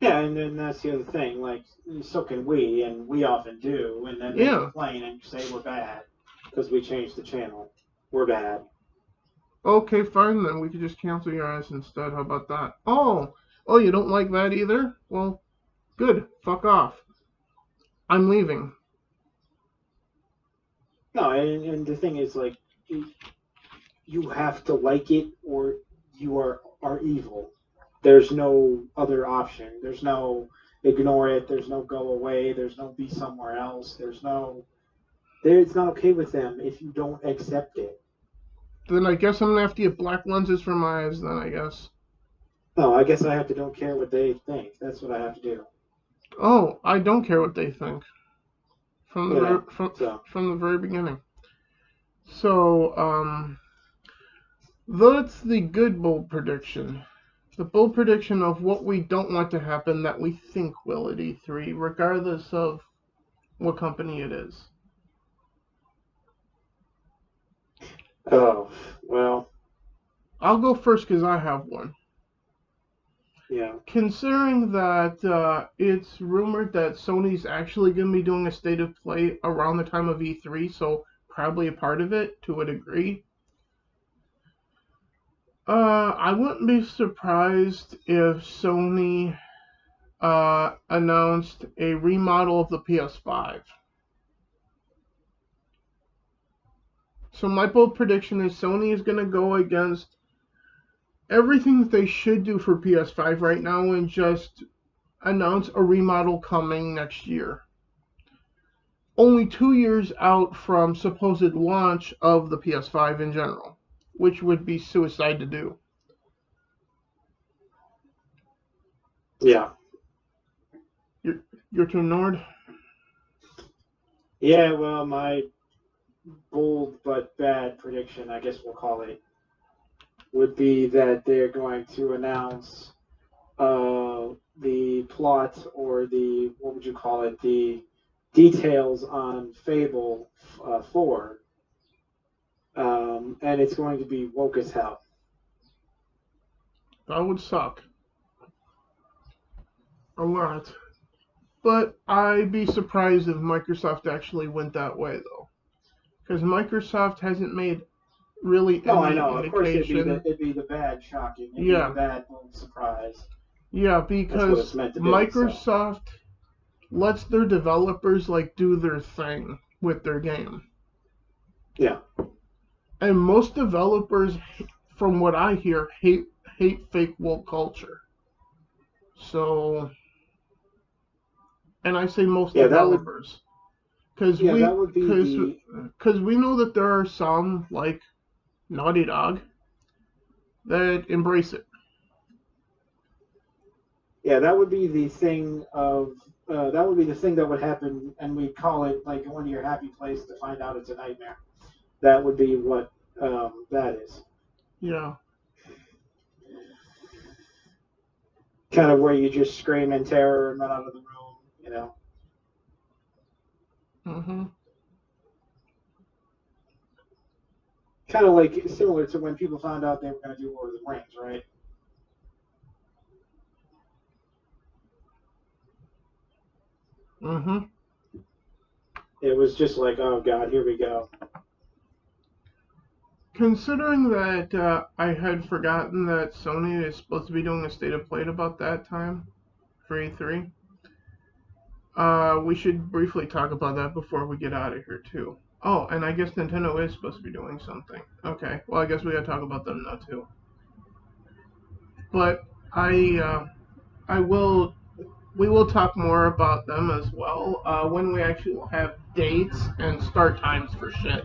Yeah, and then that's the other thing. Like, so can we, and we often do. And then they complain and say we're bad because we changed the channel. We're bad. Okay, fine then. We could just cancel your ass instead. How about that? Oh, you don't like that either? Well, good. Fuck off. I'm leaving. No, and the thing is, like, you have to like it or you are evil. There's no other option. There's no ignore it. There's no go away. There's no be somewhere else. It's not okay with them if you don't accept it. Then I guess I'm going to have to get black lenses for my eyes then, I guess. No, I guess I have to don't care what they think. That's what I have to do. Oh, I don't care what they think. From the very beginning. So, that's the good bold prediction. The bold prediction of what we don't want to happen that we think will at E3, regardless of what company it is. Oh, well. I'll go first because I have one. Yeah. Considering that it's rumored that Sony's actually going to be doing a state of play around the time of E3, so probably a part of it to a degree. I wouldn't be surprised if Sony announced a remodel of the PS5. So my bold prediction is Sony is going to go against everything that they should do for PS5 right now and just announce a remodel coming next year. Only 2 years out from supposed launch of the PS5 in general, which would be suicide to do. Yeah. Your turn, Nord? Yeah, well, my bold but bad prediction, I guess we'll call it, would be that they're going to announce the plot or the, what would you call it, the details on Fable 4. And it's going to be woke as hell. That would suck. A lot. But I'd be surprised if Microsoft actually went that way, though. Because Microsoft hasn't made really No, any I know. Of course, indication. it'd be the bad shocking. It'd be the bad little surprise. Yeah, That's what because it's meant to be. Microsoft lets their developers like do their thing with their game. Yeah. And most developers, from what I hear, hate fake woke culture. So, and I say most developers, because that would be we know that there are some like Naughty Dog that embrace it. Yeah, that would be the thing of that would be the thing that would happen, and we call it like going to your happy place to find out it's a nightmare. That would be what that is. Yeah. Kind of where you just scream in terror and run out of the room, you know. Mhm. Kind of like similar to when people found out they were going to do Lord of the Rings, right? Mhm. It was just like, oh God, here we go. Considering that I had forgotten that Sony is supposed to be doing a state of play about that time for E3, we should briefly talk about that before we get out of here too. Oh, and I guess Nintendo is supposed to be doing something. Okay, well I guess we gotta talk about them now too. But I will. We will talk more about them as well when we actually will have dates and start times for shit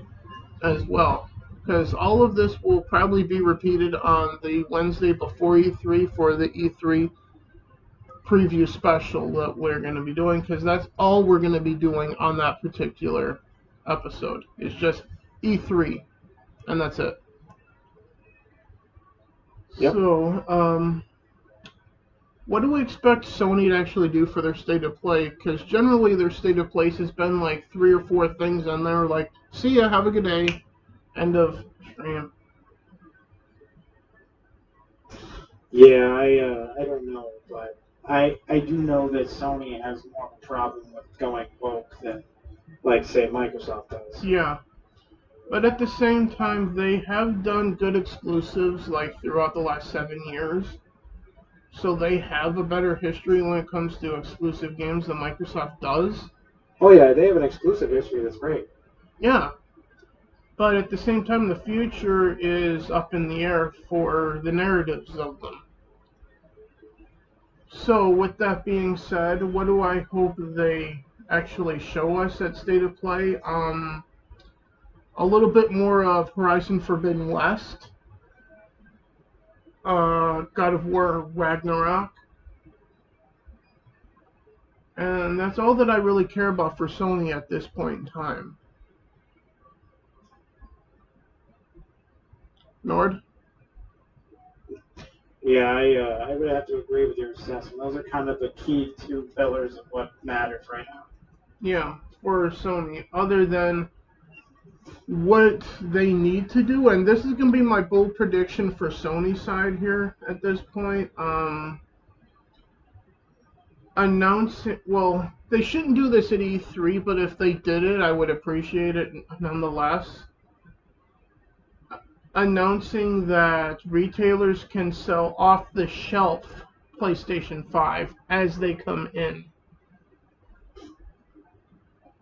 as well. Because all of this will probably be repeated on the Wednesday before E3 for the E3 preview special that we're going to be doing. Because that's all we're going to be doing on that particular episode. It's just E3, and that's it. Yep. So, what do we expect Sony to actually do for their state of play? Because generally their state of play has been like 3 or 4 things, and they're like, "See ya, have a good day," end of stream. Yeah, I don't know, but I do know that Sony has more of a problem with going woke than, like, say, Microsoft does. Yeah, but at the same time, they have done good exclusives like throughout the last 7 years. So they have a better history when it comes to exclusive games than Microsoft does. Oh yeah, they have an exclusive history that's great. Yeah, but at the same time, the future is up in the air for the narratives of them. So, with that being said, what do I hope they actually show us at State of Play? A little bit more of Horizon Forbidden West, God of War Ragnarok, and that's all that I really care about for Sony at this point in time. Nord? Yeah, I would have to agree with your assessment. Those are kind of the key two pillars of what matters right now. Yeah, for Sony. Other than what they need to do, and this is going to be my bold prediction for Sony side here at this point. Announce it. Well, they shouldn't do this at E3, but if they did it, I would appreciate it nonetheless. Announcing that retailers can sell off the shelf PlayStation 5 as they come in.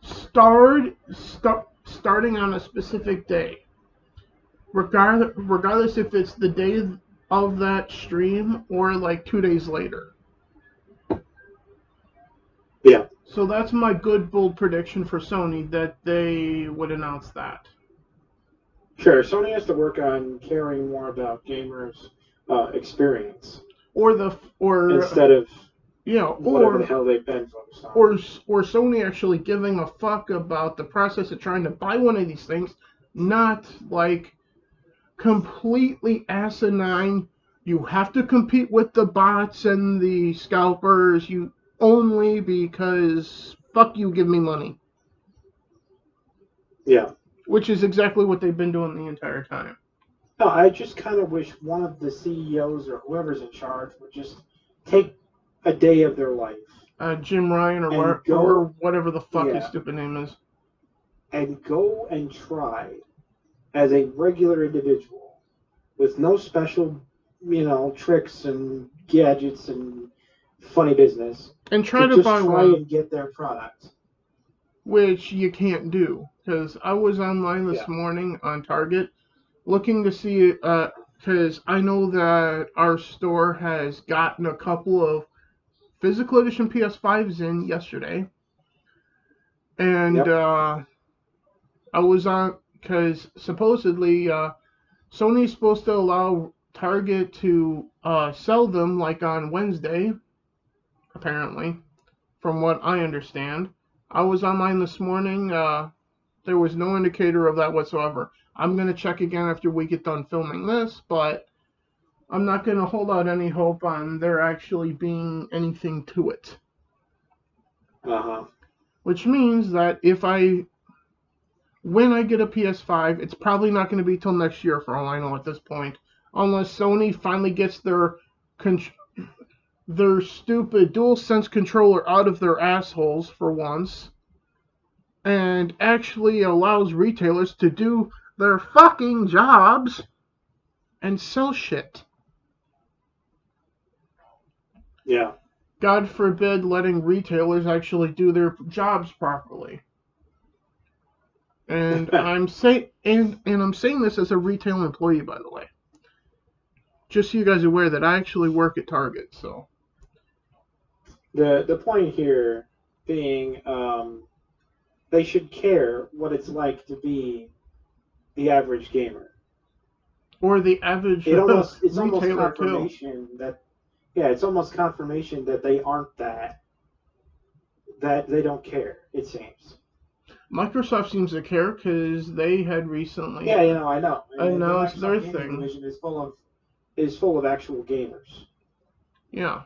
Starting on a specific day. Regardless if it's the day of that stream or like 2 days later. Yeah. So that's my good bold prediction for Sony that they would announce that. Sure, Sony has to work on caring more about gamers' experience, or instead of whatever the or hell they've been focused on. or Sony actually giving a fuck about the process of trying to buy one of these things, not like completely asinine. You have to compete with the bots and the scalpers. You only because fuck you, give me money. Yeah. Which is exactly what they've been doing the entire time. No, I just kind of wish one of the CEOs or whoever's in charge would just take a day of their life. Jim Ryan or whatever the fuck his stupid name is. And go and try as a regular individual with no special, tricks and gadgets and funny business, and try to buy try one and get their product. Which you can't do, because I was online this morning on Target looking to see, because I know that our store has gotten a couple of physical edition PS5s in yesterday, and I was on, because supposedly Sony's supposed to allow Target to sell them like on Wednesday, apparently, from what I understand. I was online this morning. There was no indicator of that whatsoever. I'm going to check again after we get done filming this, but I'm not going to hold out any hope on there actually being anything to it. Which means that when I get a PS5, it's probably not going to be till next year for all I know at this point, unless Sony finally gets their stupid DualSense controller out of their assholes for once, and actually allows retailers to do their fucking jobs and sell shit. Yeah. God forbid letting retailers actually do their jobs properly. And I'm saying this as a retail employee, by the way. Just so you guys are aware that I actually work at Target, so. The point here being they should care what it's like to be the average gamer. Or the average it's almost confirmation too. It's almost confirmation that they aren't that they don't care, it seems. Microsoft seems to care because they had recently I know. announced their thing. Division is full of actual gamers. Yeah.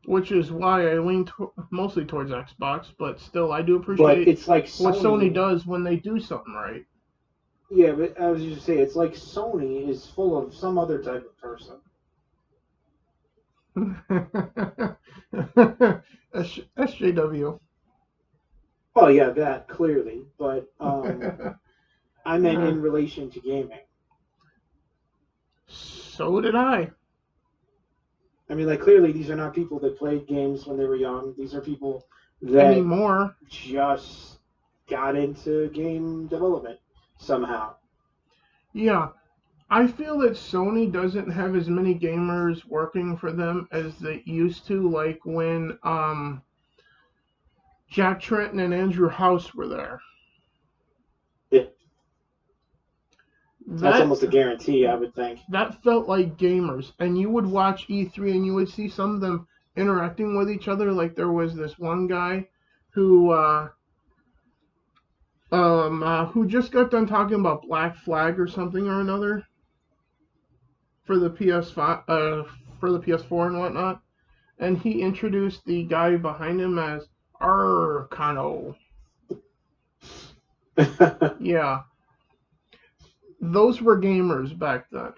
Which is why I lean mostly towards Xbox, but still, I do appreciate it's like what Sony does when they do something right. Yeah, but I was just say it's like Sony is full of some other type of person. SJW. Oh yeah, that clearly, but I meant in relation to gaming. So did I. I mean, like, clearly these are not people that played games when they were young. These are people that just got into game development somehow. Yeah. I feel that Sony doesn't have as many gamers working for them as they used to, like when Jack Tretton and Andrew House were there. Yeah. That's almost a guarantee, I would think. That felt like gamers. And you would watch E3 and you would see some of them interacting with each other. Like there was this one guy who just got done talking about Black Flag or something or another for the PS5, for the PS4 and whatnot. And he introduced the guy behind him as Arcano. Yeah. Those were gamers back then.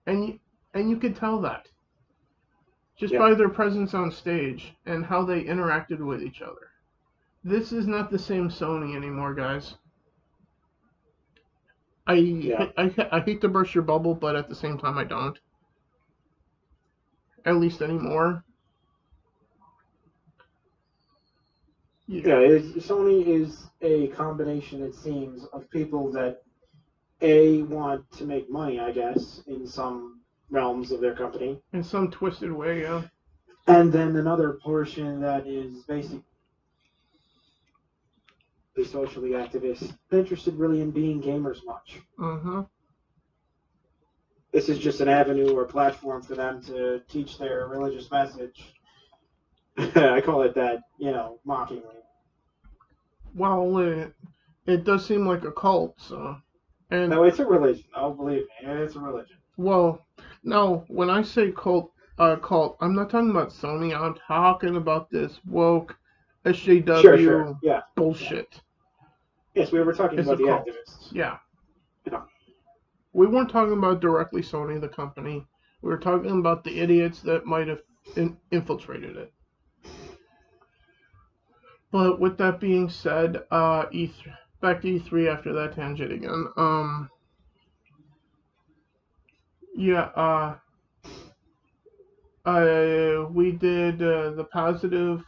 And you could tell that. Just by their presence on stage and how they interacted with each other. This is not the same Sony anymore, guys. I hate to burst your bubble, but at the same time I don't. At least anymore. Sony is a combination, it seems, of people that want to make money, I guess, in some realms of their company. In some twisted way, yeah. And then another portion that is basically socially activists, interested really in being gamers much. This is just an avenue or platform for them to teach their religious message. I call it that, mockingly. Well, it does seem like a cult, so. And no, it's a religion. Oh, believe me, it's a religion. Well, no, when I say cult, I'm not talking about Sony. I'm talking about this woke SJW bullshit. Yes, we were talking about the activists. Yeah. We weren't talking about directly Sony, the company. We were talking about the idiots that might have infiltrated it. But with that being said, back to E3 after that tangent again. Yeah. We did the positive.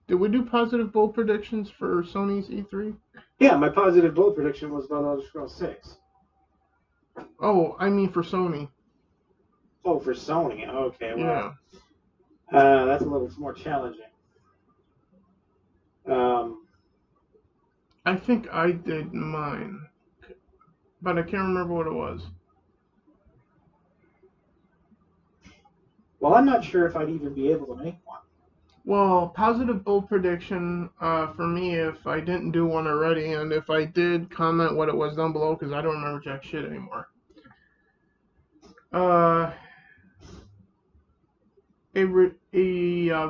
Did we do positive bold predictions for Sony's E3? Yeah, my positive bold prediction was about Elder Scrolls 6. Oh, I mean for Sony. Oh, for Sony. Okay, Yeah. well, that's a little more challenging. I think I did mine, but I can't remember what it was. Well, I'm not sure if I'd even be able to make one. Well, positive bold prediction for me, if I didn't do one already, and if I did, comment what it was down below because I don't remember jack shit anymore. A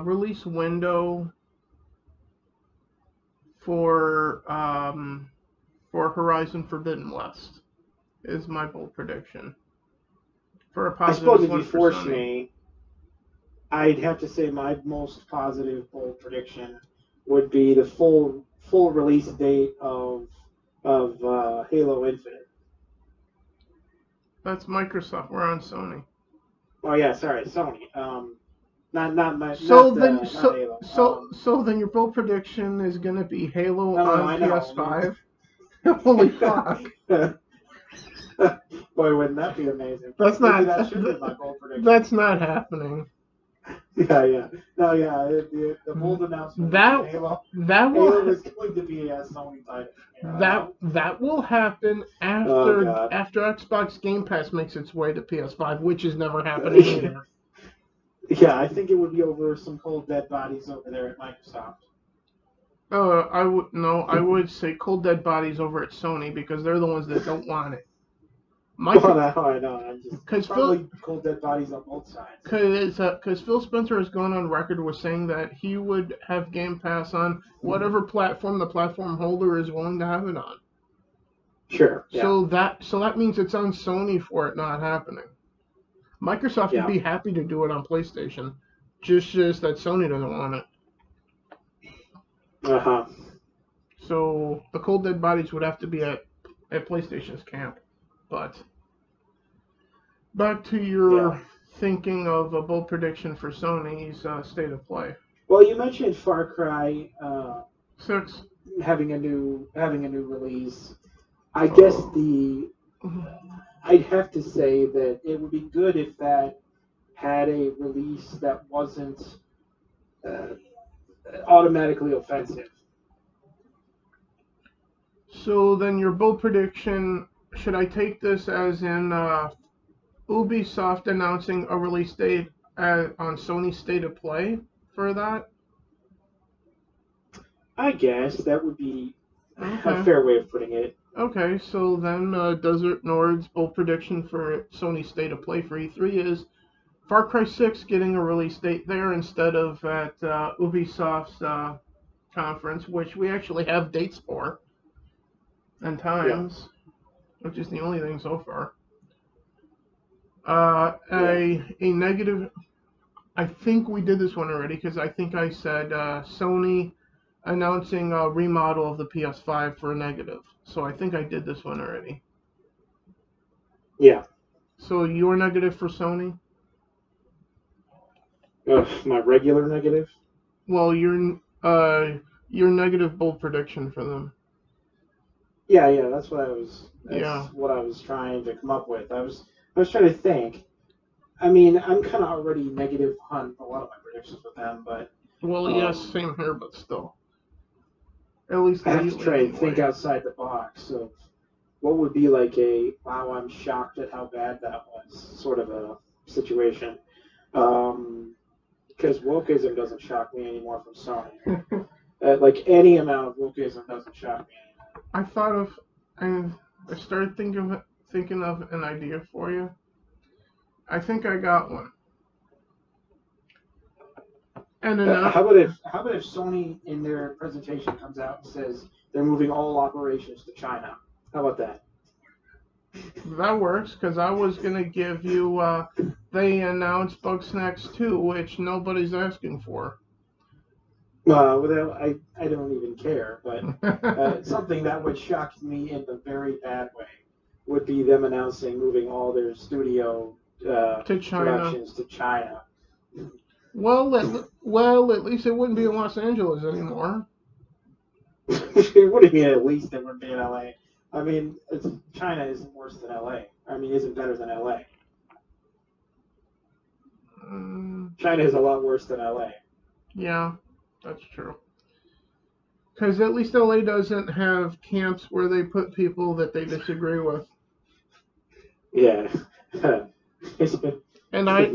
release window for Horizon Forbidden West is my bold prediction. For a positive, I suppose if you force me, I'd have to say my most positive bold prediction would be the full release date of Halo Infinite. That's Microsoft. We're on Sony. Oh yeah, sorry, Sony. So then your bold prediction is gonna be Halo on PS5. Holy fuck! Boy, wouldn't that be amazing? That should be my bold prediction. That's not happening. Yeah. No, yeah. The bold announcement. Halo is going to be a Sony title. That will happen after Xbox Game Pass makes its way to PS5, which is never happening either. Yeah, I think it would be over some cold dead bodies over there at Microsoft. I would say cold dead bodies over at Sony because they're the ones that don't want it. I know. Because cold dead bodies on both sides. Because Phil Spencer has gone on record with saying that he would have Game Pass on whatever platform the platform holder is willing to have it on. Sure. Yeah. So that means it's on Sony for it not happening. Microsoft would be happy to do it on PlayStation, just that Sony doesn't want it. So the cold dead bodies would have to be at PlayStation's camp, but. Back to your thinking of a bold prediction for Sony's state of play. Well, you mentioned Far Cry 6 having a new release. I guess I'd have to say that it would be good if that had a release that wasn't automatically offensive. So then your bold prediction, should I take this as in Ubisoft announcing a release date on Sony's State of Play for that? I guess that would be a fair way of putting it. Okay, so then Desert Nord's bold prediction for Sony's State of Play for E3 is Far Cry 6 getting a release date there instead of at Ubisoft's conference, which we actually have dates for and times, which is the only thing so far. A negative. I think we did this one already because I think I said Sony announcing a remodel of the PS5 for a negative. So I think I did this one already. Yeah. So your negative for Sony? My regular negative? Well, your negative bold prediction for them. Yeah, that's what I was trying to come up with. I was trying to think. I mean, I'm kind of already negative on a lot of my predictions with them, but. Well, yes, same here, but still. At least I have to try and think outside the box of what would be like a wow, I'm shocked at how bad that was sort of a situation. Because wokeism doesn't shock me anymore from Sony. Like any amount of wokeism doesn't shock me anymore. I started thinking of an idea for you. I think I got one. And how about if Sony in their presentation comes out and says they're moving all operations to China? How about that? That works because I was gonna give you. They announced Bugsnax 2, which nobody's asking for. Well, I don't even care, but something that would shock me in the very bad way. would be them announcing moving all their studio productions to China. Well, at least it wouldn't be in Los Angeles anymore. What do you mean? At least it would be in LA. I mean, China isn't worse than LA. I mean, isn't better than LA. China is a lot worse than LA. Yeah, that's true. Because at least LA doesn't have camps where they put people that they disagree with. Yeah. And they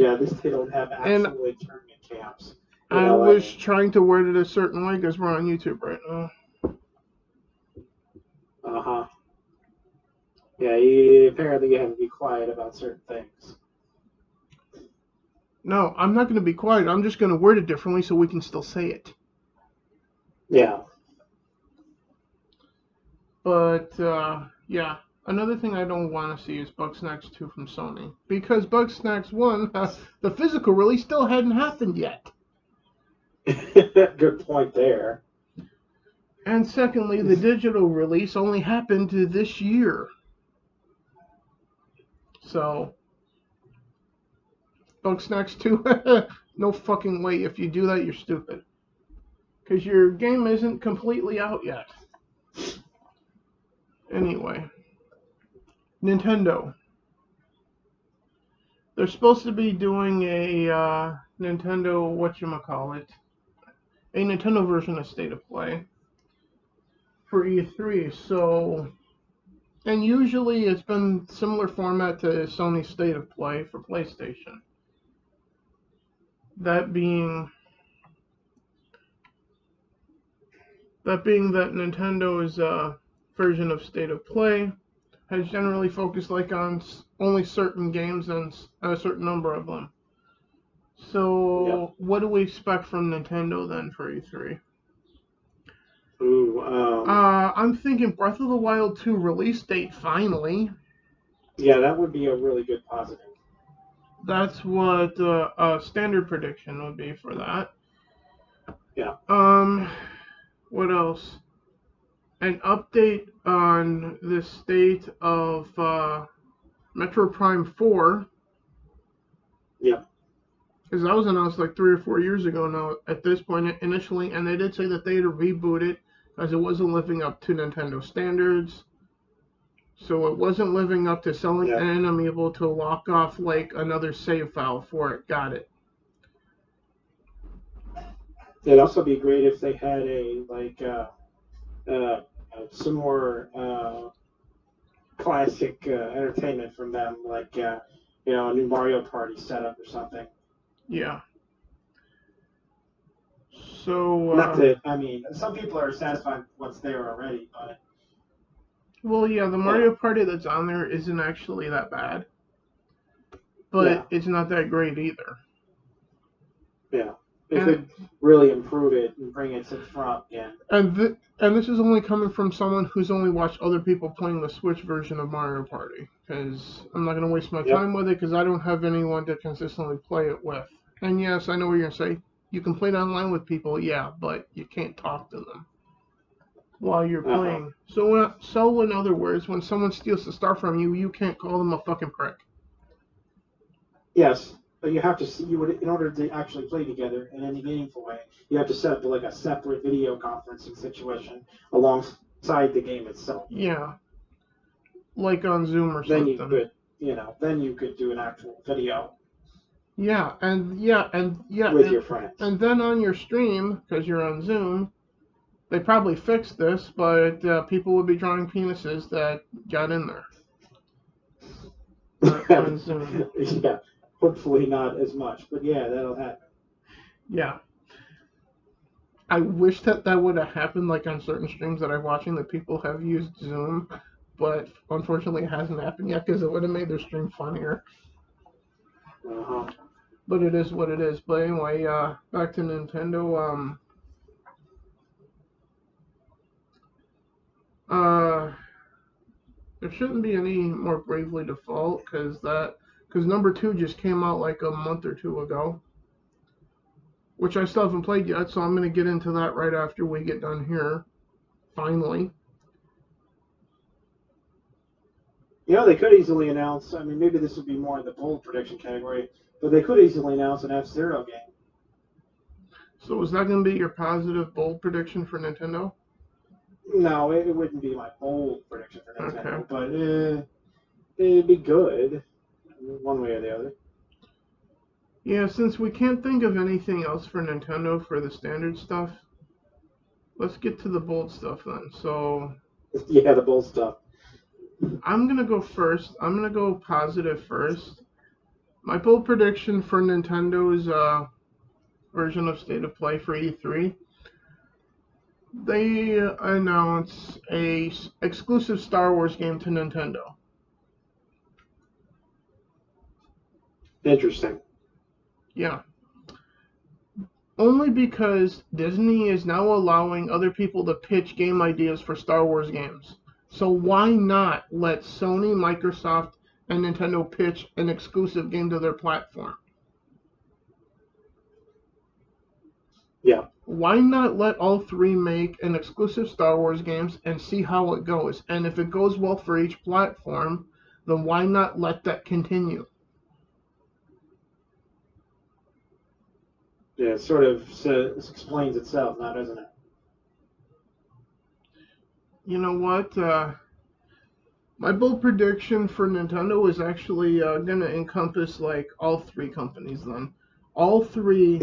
don't have actual internment camps. I was trying to word it a certain way because we're on YouTube right now. Uh-huh. Yeah, apparently you have to be quiet about certain things. No, I'm not going to be quiet. I'm just going to word it differently so we can still say it. Yeah. But, yeah. Another thing I don't want to see is Bugsnax 2 from Sony. Because Bugsnax 1, the physical release still hadn't happened yet. Good point there. And secondly, the digital release only happened this year. So, Bugsnax 2, no fucking way. If you do that, you're stupid. Because your game isn't completely out yet. Anyway. Nintendo. They're supposed to be doing a Nintendo, whatchamacallit, a Nintendo version of State of Play for E3. So, and usually it's been similar format to Sony's State of Play for PlayStation. That being that Nintendo's version of State of Play has generally focused on only certain games and a certain number of them. So, What do we expect from Nintendo then for E3? Ooh, I'm thinking Breath of the Wild 2 release date finally. Yeah, that would be a really good positive. That's what a standard prediction would be for that. Yeah. What else? An update on the state of Metro Prime 4. Yeah. Because that was announced 3 or 4 years ago now at this point initially, and they did say that they had to reboot it because it wasn't living up to Nintendo standards. So it wasn't living up to selling, and I'm able to lock off another save file for it. Got it. It'd also be great if they had some more classic entertainment from them, a new Mario Party setup or something. Yeah. So. Not that, I mean, some people are satisfied with what's there already, but. Well, yeah, the Mario Party that's on there isn't actually that bad. But it's not that great either. Yeah. They could really improve it and bring it to the front again. And this is only coming from someone who's only watched other people playing the Switch version of Mario Party. Because I'm not going to waste my time with it because I don't have anyone to consistently play it with. And yes, I know what you're going to say. You can play it online with people, yeah, but you can't talk to them while you're playing. So in other words, when someone steals the star from you, you can't call them a fucking prick. Yes, but you have to see in order to actually play together in any meaningful way. You have to set up a separate video conferencing situation alongside the game itself. Yeah, like on Zoom or something. Then you could do an actual video. Yeah, and with your friends. And then on your stream, because you're on Zoom, they probably fixed this, but people would be drawing penises that got in there. On Zoom. Yeah, hopefully not as much, but yeah, that'll happen. Yeah. I wish that would have happened on certain streams that I'm watching that people have used Zoom, but unfortunately it hasn't happened yet because it would have made their stream funnier. But it is what it is. But anyway, back to Nintendo. There shouldn't be any more Bravely Default because number 2 just came out a month or 2 ago, which I still haven't played yet. So I'm gonna get into that right after we get done here. Finally. They could easily announce. I mean, maybe this would be more in the bold prediction category, but they could easily announce an F-Zero game. So is that going to be your positive bold prediction for Nintendo? No, it wouldn't be my bold prediction for Nintendo, but it'd be good, one way or the other. Yeah, since we can't think of anything else for Nintendo for the standard stuff, let's get to the bold stuff then. So yeah, the bold stuff. I'm going to go first. I'm going to go positive first. My bold prediction for Nintendo's version of State of Play for E3, they announce a exclusive Star Wars game to Nintendo. Interesting. Yeah. Only because Disney is now allowing other people to pitch game ideas for Star Wars games. So why not let Sony, Microsoft, and Nintendo pitch an exclusive game to their platform? Yeah. Why not let all three make an exclusive Star Wars games and see how it goes? And if it goes well for each platform, then why not let that continue? Yeah, it sort of explains itself now, doesn't it? You know what? My bold prediction for Nintendo is actually going to encompass like all three companies. Then, all three,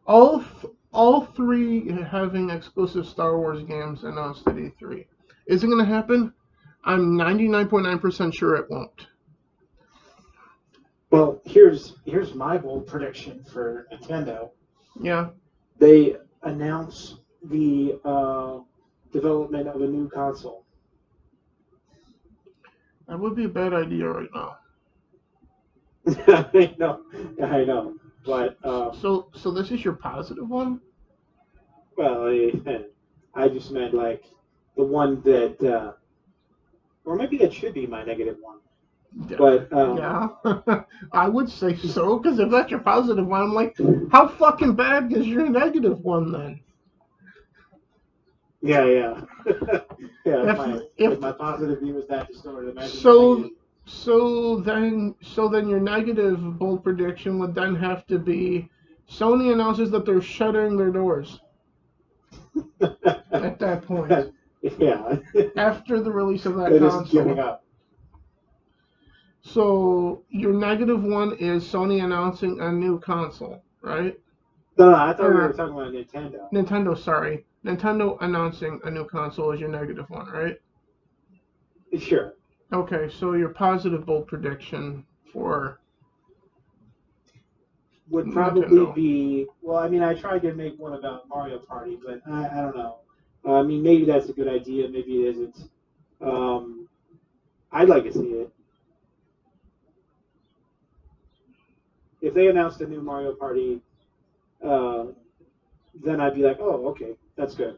all three having exclusive Star Wars games announced at E3. Is it going to happen? I'm 99.9% sure it won't. Well, here's my bold prediction for Nintendo. Yeah. They announce the development of a new console. That would be a bad idea right now. I know. But so this is your positive one? Well, I just meant like the one that, or maybe that should be my negative one. Yeah. But yeah, I would say so, because if that's your positive one, I'm like, how fucking bad is your negative one then? Yeah. yeah. If my positive view was that distorted, imagine so then your negative bold prediction would then have to be Sony announces that they're shuttering their doors at that point. Yeah. After the release of that They're console. just giving up. So your negative one is Sony announcing a new console, right? No, I thought we were talking about Nintendo. Nintendo announcing a new console is your negative one, right? Sure. Okay, so your positive bold prediction for would probably be, well, I mean, I tried to make one about Mario Party, but I don't know. I mean, maybe that's a good idea, maybe it isn't. I'd like to see it. If they announced a new Mario Party, then I'd be like, oh, okay, that's good.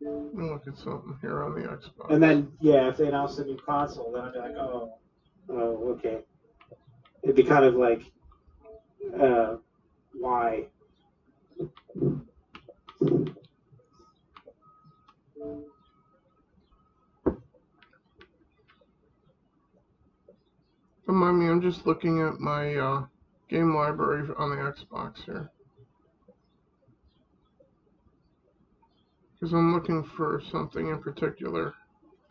Let me look at something here on the Xbox. And then, yeah, if they announced a new console, then I'd be like, oh, okay. It'd be kind of like, why? Remind me, I'm just looking at my game library on the Xbox here. Because I'm looking for something in particular,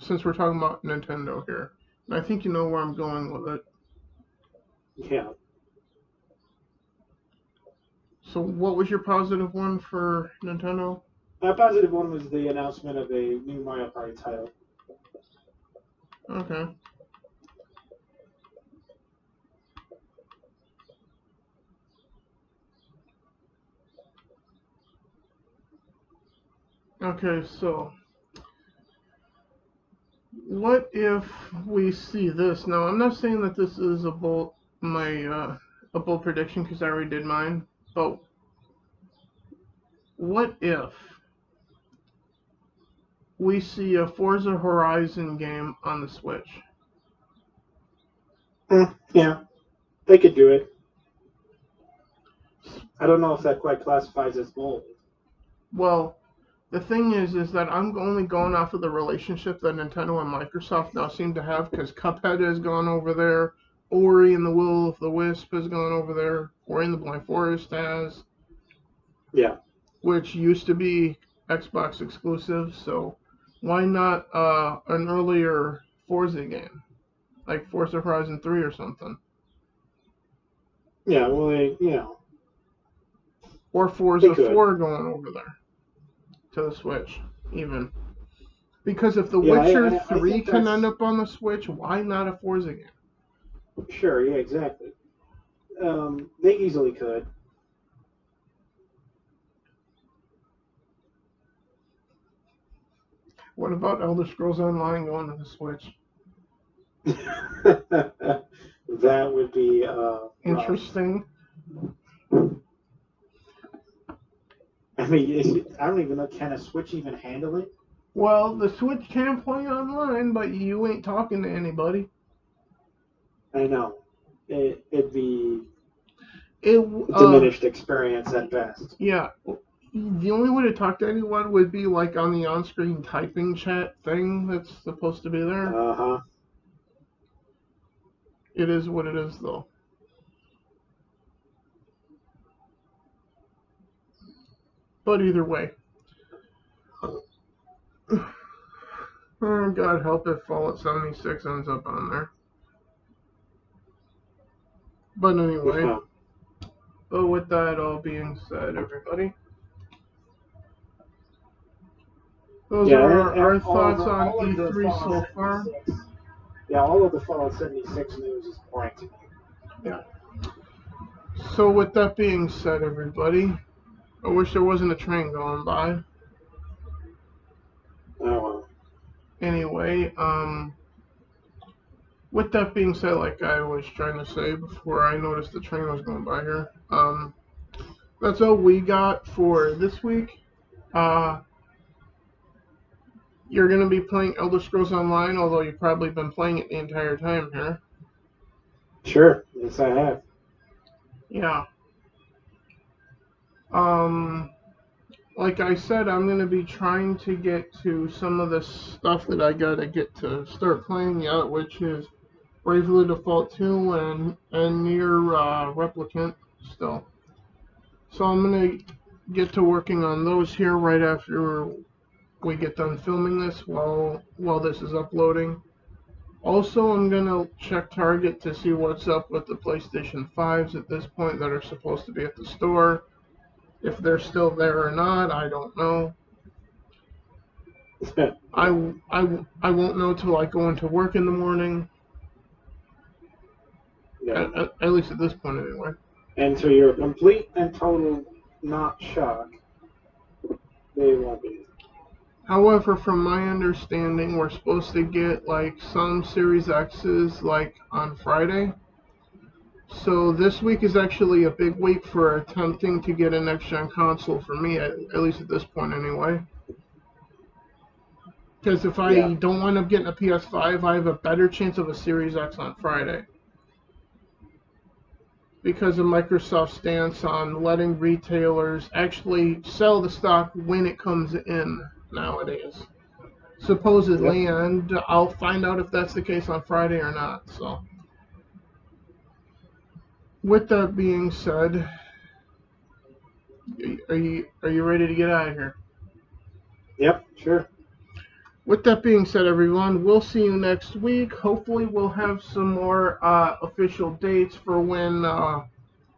since we're talking about Nintendo here. And I think you know where I'm going with it. Yeah. So what was your positive one for Nintendo? My positive one was the announcement of a new Mario Party title. Okay. Okay, so what if we see this? Now, I'm not saying that this is a bold prediction because I already did mine, but what if we see a Forza Horizon game on the Switch? Yeah, they could do it. I don't know if that quite classifies as bold. Well, The thing is that I'm only going off of the relationship that Nintendo and Microsoft now seem to have, because Cuphead has gone over there, Ori and the Will of the Wisp has gone over there, Ori and the Blind Forest has. Yeah. Which used to be Xbox exclusive, so why not an earlier Forza game, like Forza Horizon 3 or something? Yeah, well, Or Forza 4 going over there to the Switch, even. Because if The Witcher 3 can end up on the Switch, why not a Forza game? Sure, yeah, exactly. They easily could. What about Elder Scrolls Online going to the Switch? That would be interesting. I mean, I don't even know, can a Switch even handle it? Well, the Switch can play online, but you ain't talking to anybody. I know. It'd be a diminished experience at best. Yeah. The only way to talk to anyone would be like on the on-screen typing chat thing that's supposed to be there. Uh-huh. It is what it is, though. But either way. Oh, God help if Fallout 76 ends up on there. But anyway. Yeah. But with that all being said, everybody. Those are our thoughts on E3 so far. Yeah, all of the Fallout 76 news is boring to me. Yeah. So with that being said, everybody, I wish there wasn't a train going by. Oh, well. Anyway, with that being said, like I was trying to say before I noticed the train was going by here, that's all we got for this week. You're going to be playing Elder Scrolls Online, although you've probably been playing it the entire time here. Sure, yes I have. Yeah. Like I said, I'm going to be trying to get to some of the stuff that I got to get to start playing yet, which is Bravely Default 2 and Nier Replicant still. So I'm going to get to working on those here right after we get done filming this while this is uploading. Also, I'm going to check Target to see what's up with the PlayStation 5s at this point that are supposed to be at the store. If they're still there or not, I don't know. I won't know till I go into work in the morning. Yeah. At least at this point, anyway. And to your complete and total not shock, they won't be. However, from my understanding, we're supposed to get like some Series X's like on Friday. So this week is actually a big week for attempting to get a next-gen console for me, at least at this point anyway. Because if I don't wind up getting a PS5, I have a better chance of a Series X on Friday. Because of Microsoft's stance on letting retailers actually sell the stock when it comes in nowadays. Supposedly, and I'll find out if that's the case on Friday or not. So, with that being said, are you ready to get out of here? Yep, sure. With that being said, everyone, we'll see you next week. Hopefully, we'll have some more official dates for when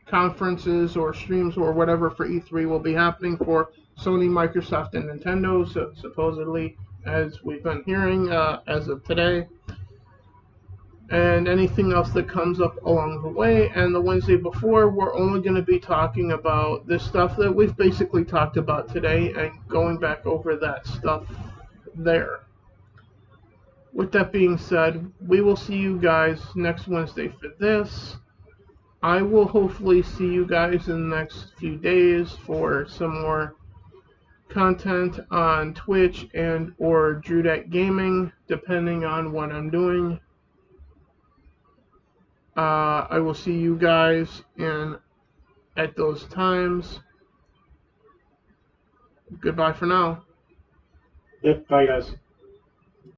conferences or streams or whatever for E3 will be happening for Sony, Microsoft, and Nintendo, so supposedly, as we've been hearing as of today. And anything else that comes up along the way. And the Wednesday before, we're only going to be talking about this stuff that we've basically talked about today and going back over that stuff there. With that being said, we will see you guys next Wednesday for this. I will hopefully see you guys in the next few days for some more content on Twitch and or Drudet Gaming, depending on what I'm doing. I will see you guys at those times. Goodbye for now. Yep, bye guys.